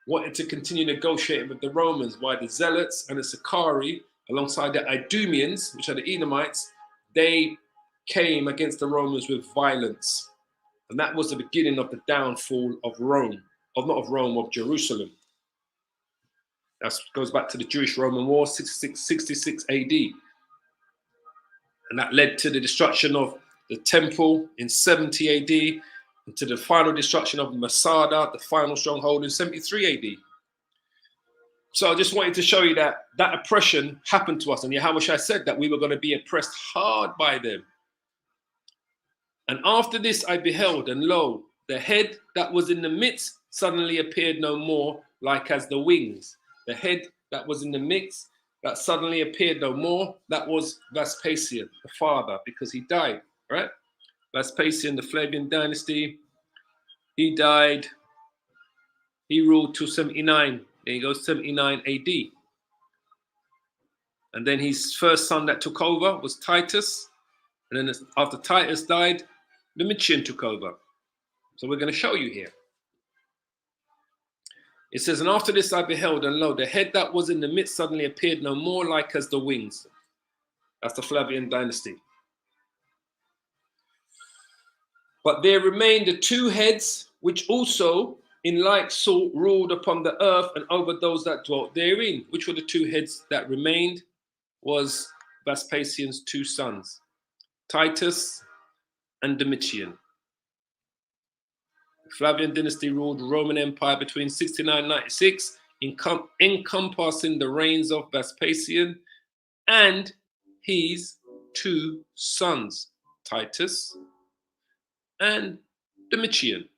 wanted to continue negotiating with the Romans, while the Zealots and the Sicarii, alongside the Idumeans, which are the Edomites, they came against the Romans with violence. And that was the beginning of the downfall of of Jerusalem. That goes back to the Jewish-Roman War, 66 AD. And that led to the destruction of the temple in 70 AD, and to the final destruction of Masada, the final stronghold in 73 AD. So I just wanted to show you that oppression happened to us. And Yahushua said that we were going to be oppressed hard by them. And after this I beheld, and lo, the head that was in the midst suddenly appeared no more, like as the wings. The head that was in the midst that suddenly appeared no more, that was Vespasian, the father, because he died, right? Vespasian, the Flavian dynasty, he died. He ruled till 79. There you go, 79 AD. And then his first son that took over was Titus. And then after Titus died, Domitian took over. So we're going to show you here. It says, and after this I beheld, and lo, the head that was in the midst suddenly appeared no more like as the wings. That's the Flavian dynasty. But there remained the two heads, which also in like sort ruled upon the earth and over those that dwelt therein. Which were the two heads that remained? Was Vespasian's two sons, Titus and Domitian. The Flavian dynasty ruled the Roman Empire between 69 and 96, encompassing the reigns of Vespasian and his two sons, Titus and Domitian.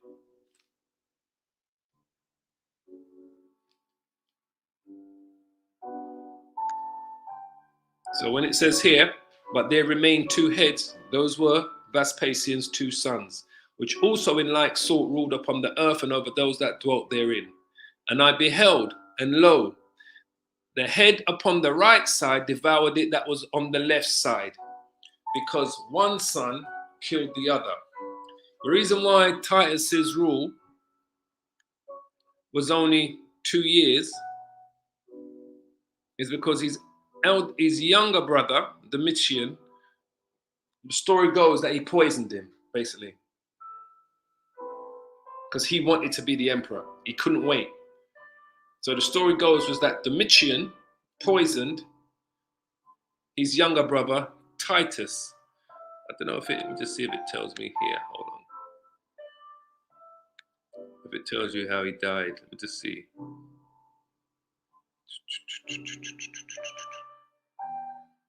So when it says here, but there remained two heads, those were Vespasian's two sons, which also in like sort ruled upon the earth and over those that dwelt therein. And I beheld, and lo, the head upon the right side devoured it that was on the left side, because one son killed the other. The reason why Titus's rule was only 2 years is because his younger brother, Domitian, the story goes that he poisoned him, basically. Because he wanted to be the emperor. He couldn't wait. So the story goes was that Domitian poisoned his younger brother, Titus. I don't know if let me just see if it tells me here. Hold on. If it tells you how he died. Let me just see.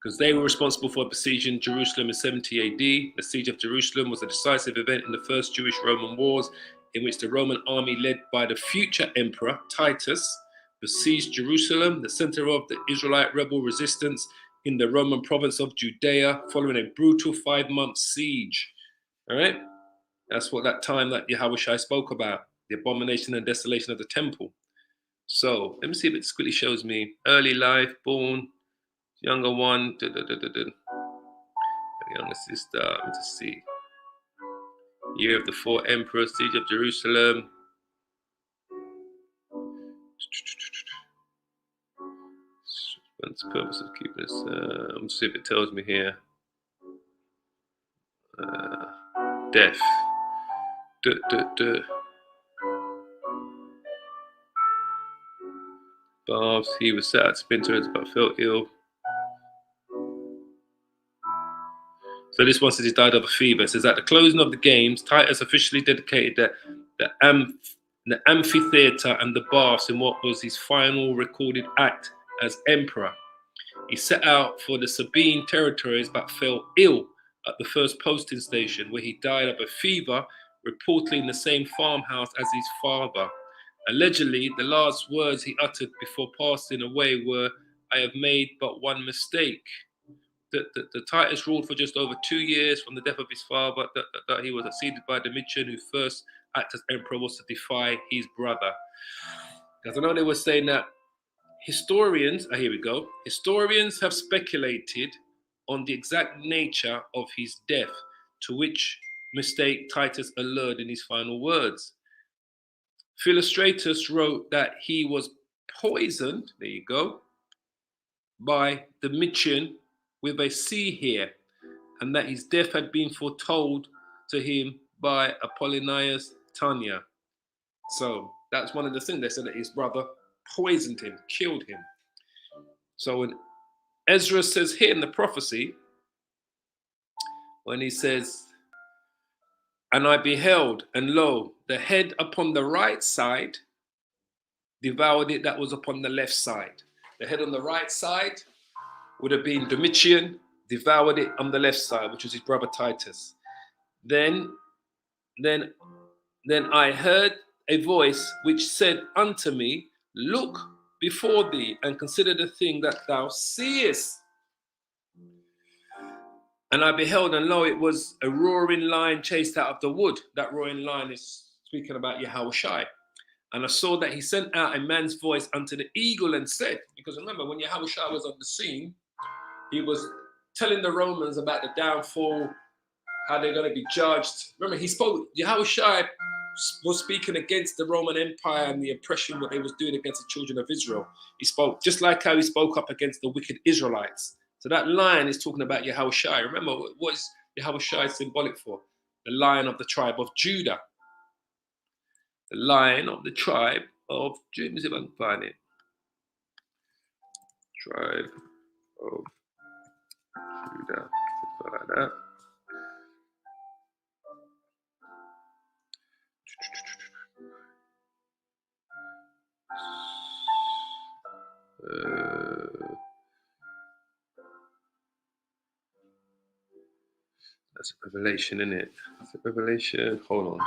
Because they were responsible for besieging Jerusalem in 70 AD. The siege of Jerusalem was a decisive event in the first Jewish-Roman wars, in which the Roman army led by the future emperor, Titus, besieged Jerusalem, the center of the Israelite rebel resistance in the Roman province of Judea, following a brutal 5-month siege. All right? That's what that time that Yahushua spoke about, the abomination and desolation of the temple. So let me see if it quickly shows me early life, born, younger one, the younger sister. Let me just see. Year of the 4 emperors, siege of Jerusalem. What's the purpose of keeping this? Let me see if it tells me here. Death. Baths. He was set at splinters but felt ill. So this one says he died of a fever. It says at the closing of the games, Titus officially dedicated the amphitheater and the baths in what was his final recorded act as emperor. He set out for the Sabine territories but fell ill at the first posting station, where he died of a fever, reportedly in the same farmhouse as his father. Allegedly, the last words he uttered before passing away were, "I have made but one mistake." The Titus ruled for just over 2 years from the death of his father, that he was succeeded by Domitian, who first acted as emperor was to defy his brother. Because I know they were saying that historians, here we go, historians have speculated on the exact nature of his death, to which mistake Titus allured in his final words. Philostratus wrote that he was poisoned, there you go, by Domitian with a C here, and that his death had been foretold to him by Apollonius Tania. So that's one of the things. They said that his brother poisoned him, killed him. So when Esdras says here in the prophecy, when he says, and I beheld, and lo, the head upon the right side devoured it that was upon the left side. The head on the right side would have been Domitian, devoured it on the left side, which was his brother Titus. Then I heard a voice which said unto me, look before thee and consider the thing that thou seest. And I beheld, and lo, it was a roaring lion chased out of the wood. That roaring lion is speaking about Yahushua. And I saw that he sent out a man's voice unto the eagle and said, because remember, when Yahushua was on the scene, he was telling the Romans about the downfall, how they're going to be judged. Remember, he spoke, Yahushua was speaking against the Roman Empire and the oppression, what they was doing against the children of Israel. He spoke just like how he spoke up against the wicked Israelites. So that lion is talking about Yahushua. Remember, what is Yahushua symbolic for? The lion of the tribe of Judah. The lion of the tribe of Judah. If I can find it. Tribe of Judah. Something like that. That's a revelation, isn't it? That's a revelation. Hold on.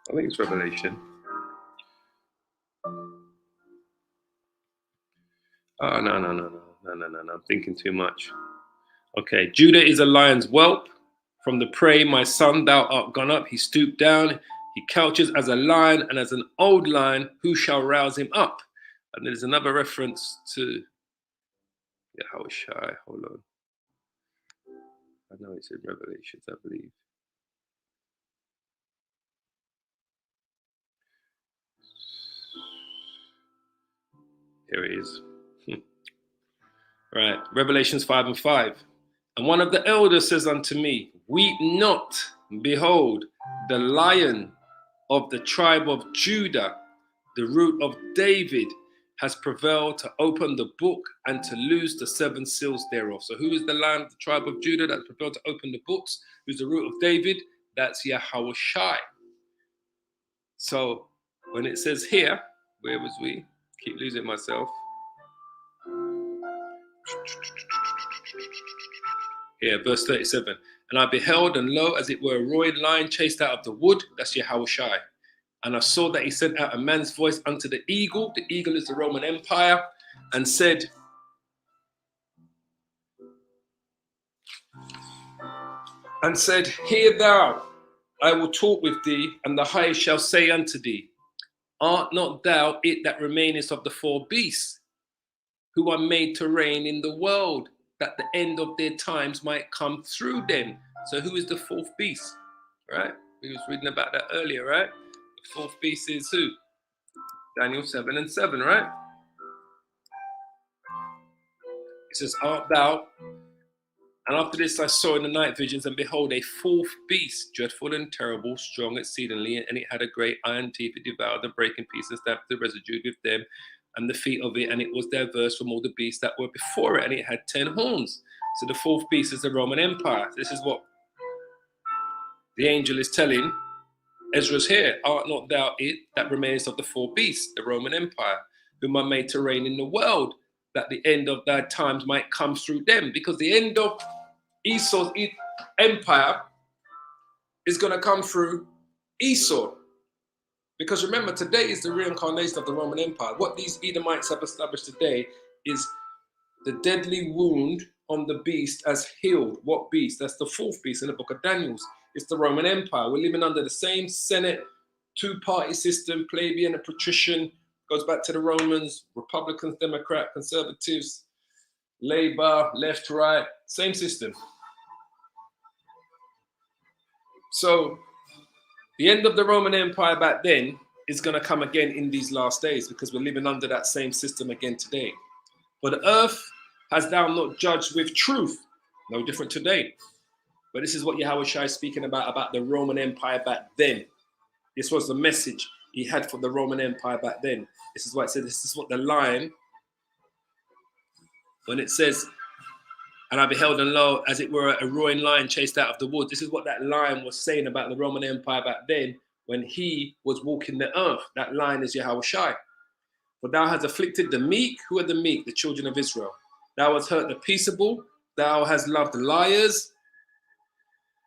I think it's Revelation. Oh, no. I'm thinking too much. Okay, Judah is a lion's whelp. From the prey, my son, thou art gone up. He stooped down. He couches as a lion, and as an old lion, who shall rouse him up? And there's another reference to Yahushua. Hold on. I know it's in Revelations, I believe. Here it is. Right, Revelations 5:5. And one of the elders says unto me, weep not, behold, the lion of the tribe of Judah, the root of David, has prevailed to open the book and to loose the 7 seals thereof. So who is the lion of the tribe of Judah that's prevailed to open the books? Who's the root of David? That's Yahushua. So when it says here, where was we? Keep losing myself. Here, verse 37. And I beheld, and lo, as it were a roaring lion chased out of the wood. That's Yahushua. And I saw that he sent out a man's voice unto the eagle. The eagle is the Roman Empire. And said, hear thou, I will talk with thee, and the highest shall say unto thee, art not thou it that remainest of the 4 beasts, who are made to reign in the world, that the end of their times might come through them? So who is the 4th beast? Right? We was reading about that earlier, right? The 4th beast is who? Daniel 7:7, right? It says, art thou? And after this I saw in the night visions, and behold, a 4th beast, dreadful and terrible, strong exceedingly, and it had a great iron teeth. It devoured and brake in pieces, stabbed the residue with them and the feet of it, and it was diverse from all the beasts that were before it, and it had 10 horns. So the 4th beast is the Roman Empire. This is what the angel is telling Esdras here. Art not thou it that remains of the 4 beasts, the Roman Empire, whom are made to reign in the world, that the end of thy times might come through them? Because the end of Esau's empire is going to come through Esau. Because remember, today is the reincarnation of the Roman Empire. What these Edomites have established today is the deadly wound on the beast as healed. What beast? That's the 4th beast in the book of Daniel. It's the Roman Empire. We're living under the same Senate, 2-party system, plebeian and patrician. Goes back to the Romans, Republicans, Democrat, Conservatives, Labour, left, right, same system. So the end of the Roman Empire back then is going to come again in these last days, because we're living under that same system again today. For the earth hast thou not judged with truth. No different today. But this is what Yahushua is speaking about the Roman Empire back then. This was the message he had for the Roman Empire back then. This is what it said. This is what the lion, when it says, and I beheld, and lo, as it were a roaring lion chased out of the wood. This is what that lion was saying about the Roman Empire back then when he was walking the earth. That lion is Yahushua. For thou hast afflicted the meek. Who are the meek? The children of Israel. Thou hast hurt the peaceable. Thou hast loved liars,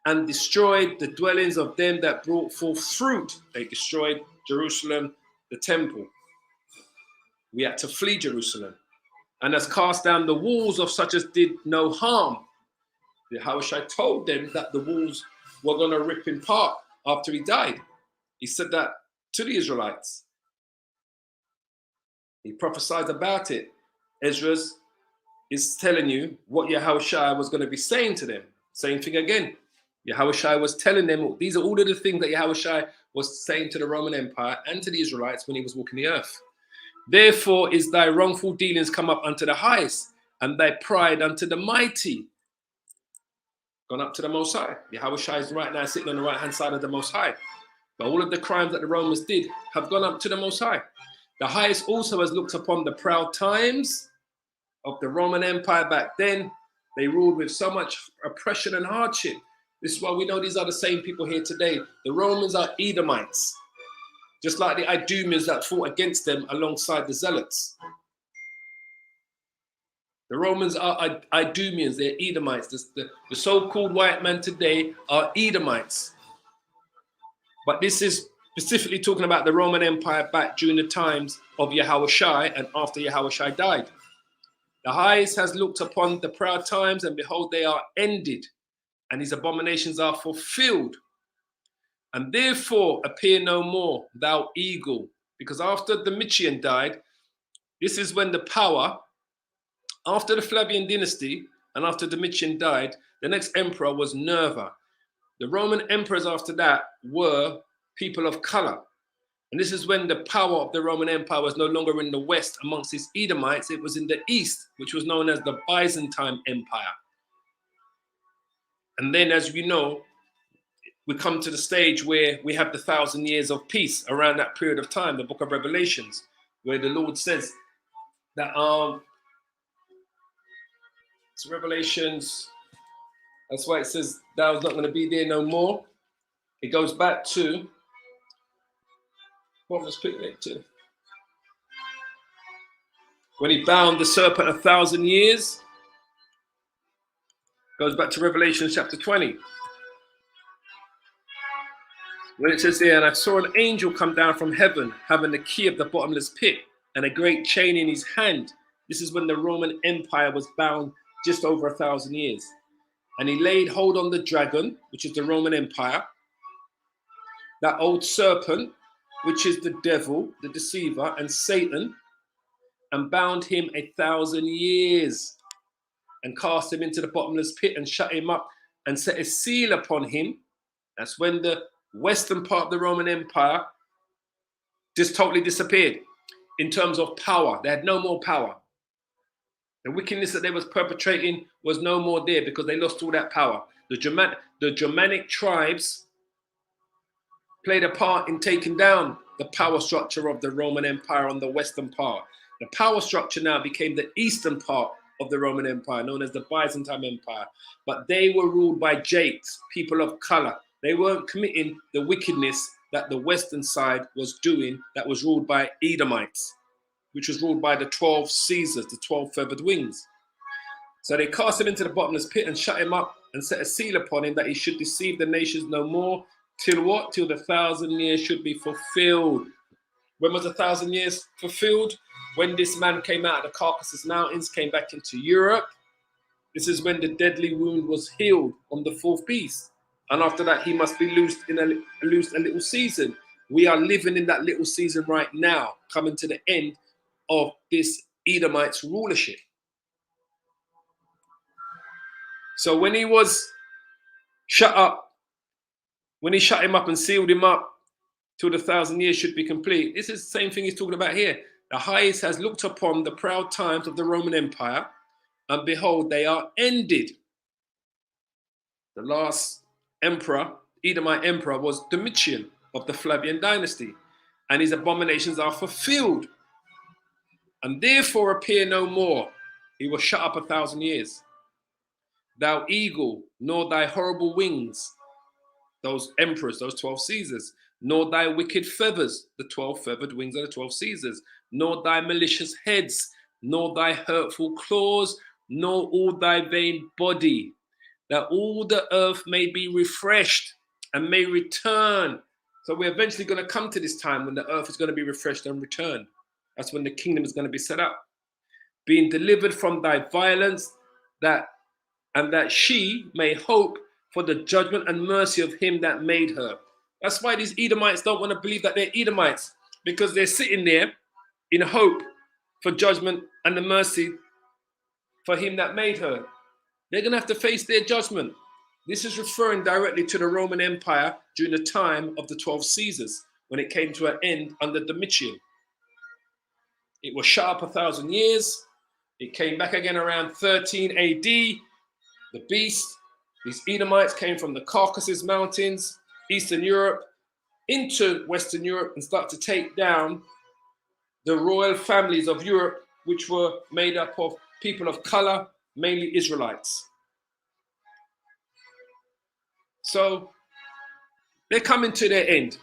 and destroyed the dwellings of them that brought forth fruit. They destroyed Jerusalem, the temple. We had to flee Jerusalem. And has cast down the walls of such as did no harm. Yahushua told them that the walls were going to rip him apart after he died. He said that to the Israelites. He prophesied about it. Esdras is telling you what Yahushua was going to be saying to them. Same thing again. Yahushua was telling them, these are all of the things that Yahushua was saying to the Roman Empire and to the Israelites when he was walking the earth. Therefore is thy wrongful dealings come up unto the highest, and thy pride unto the mighty. Gone up to the Most High. Yahushua is right now sitting on the right-hand side of the Most High. But all of the crimes that the Romans did have gone up to the Most High. The highest also has looked upon the proud times of the Roman Empire back then. They ruled with so much oppression and hardship. This is why we know these are the same people here today. The Romans are Edomites, just like the Idumeans that fought against them alongside the Zealots. The Romans are Idumeans, they're Edomites. The so-called white man today are Edomites. But this is specifically talking about the Roman Empire back during the times of Yahushua and after Yahushua died. The highest has looked upon the proud times, and behold, they are ended, and his abominations are fulfilled. And therefore appear no more, thou eagle. Because after Domitian died, this is when the power, after the Flavian dynasty, and after Domitian died, the next emperor was Nerva. The Roman emperors after that were people of color. And this is when the power of the Roman Empire was no longer in the west amongst its Edomites, it was in the east, which was known as the Byzantine Empire. And then, as you know, we come to the stage where we have the 1,000 years of peace around that period of time, the book of Revelations, where the Lord says that, it's Revelations, that's why it says, thou is not going to be there no more. It goes back to, what was it to? When he bound the serpent 1,000 years, goes back to Revelation chapter 20. When it says there, and I saw an angel come down from heaven, having the key of the bottomless pit and a great chain in his hand. This is when the Roman Empire was bound just over 1,000 years. And he laid hold on the dragon, which is the Roman Empire, that old serpent, which is the devil, the deceiver, and Satan, and bound him 1,000 years, and cast him into the bottomless pit, and shut him up, and set a seal upon him. That's when the western part of the Roman Empire just totally disappeared in terms of power. They had no more power. The wickedness that they was perpetrating was no more there because they lost all that power. The Germanic tribes played a part in taking down the power structure of the Roman Empire on the western part. The power structure now became the eastern part of the Roman Empire, known as the Byzantine Empire. But they were ruled by Jakes, people of color. They weren't committing the wickedness that the western side was doing, that was ruled by Edomites, which was ruled by the 12 Caesars, the 12 feathered wings. So they cast him into the bottomless pit and shut him up and set a seal upon him that he should deceive the nations no more. Till what? Till the 1,000 years should be fulfilled. When was 1,000 years fulfilled? When this man came out of the Caucasus Mountains, came back into Europe. This is when the deadly wound was healed on the fourth beast. And after that, he must be loosed a little season. We are living in that little season right now, coming to the end of this Edomite's rulership. So when he was shut up, when he shut him up and sealed him up till the 1,000 years should be complete, this is the same thing he's talking about here. The highest has looked upon the proud times of the Roman Empire, and behold, they are ended. The last emperor, Edomite emperor, was Domitian of the Flavian dynasty, and his abominations are fulfilled, and therefore appear no more. He was shut up 1,000 years. Thou eagle, nor thy horrible wings, those emperors, those 12 Caesars, nor thy wicked feathers, the 12 feathered wings of the 12 Caesars, nor thy malicious heads, nor thy hurtful claws, nor all thy vain body, that all the earth may be refreshed and may return. So we're eventually going to come to this time when the earth is going to be refreshed and return. That's when the kingdom is going to be set up. Being delivered from thy violence, that she may hope for the judgment and mercy of him that made her. That's why these Edomites don't want to believe that they're Edomites, because they're sitting there in hope for judgment and the mercy for him that made her. They're going to have to face their judgment. This is referring directly to the Roman Empire during the time of the 12 Caesars, when it came to an end under Domitian. It was shut up 1,000 years. It came back again around 13 AD. The beast, these Edomites, came from the Caucasus Mountains, Eastern Europe, into Western Europe and start to take down the royal families of Europe, which were made up of people of color, mainly Israelites. So they're coming to their end.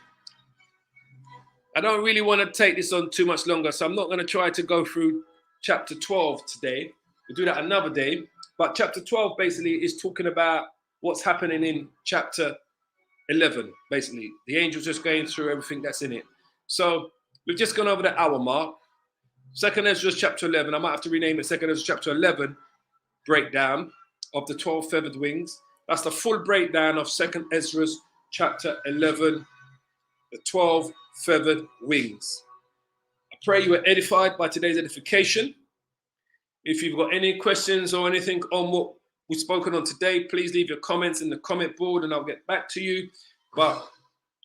I don't really want to take this on too much longer, so I'm not going to try to go through chapter 12 today. We'll do that another day. But chapter 12 basically is talking about what's happening in chapter 11, basically. The angel's just going through everything that's in it. So we've just gone over the hour mark. 2nd Esdras chapter 11, I might have to rename it 2nd Esdras chapter 11, breakdown of the 12 feathered wings. That's the full breakdown of 2nd Esdras chapter 11, the 12 feathered wings. I pray you were edified by today's edification. If you've got any questions or anything on what we've spoken on today, please leave your comments in the comment board and I'll get back to you. But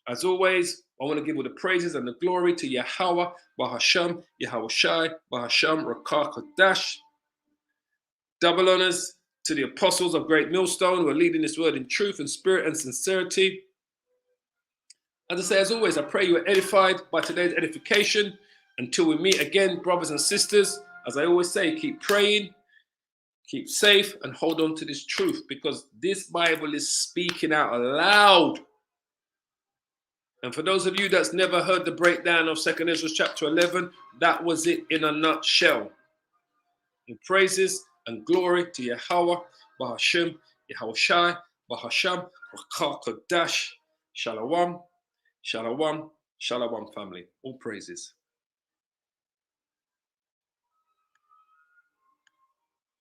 as always, I want to give all the praises and the glory to Yahweh, Bahasham, Yahweh Shai, Bahasham, Rakah Kodash. Double honors to the apostles of Great Millstone who are leading this word in truth and spirit and sincerity. As I say, as always, I pray you are edified by today's edification. Until we meet again, brothers and sisters, as I always say, keep praying, keep safe, and hold on to this truth, because this Bible is speaking out aloud. And for those of you that's never heard the breakdown of 2nd Esdras chapter 11, that was it in a nutshell. In praises and glory to Yahweh, Bahasham, Yahweh Shai, Bahasham, Rakah Kodash, Shalom, Shalom, Shalom family. All praises.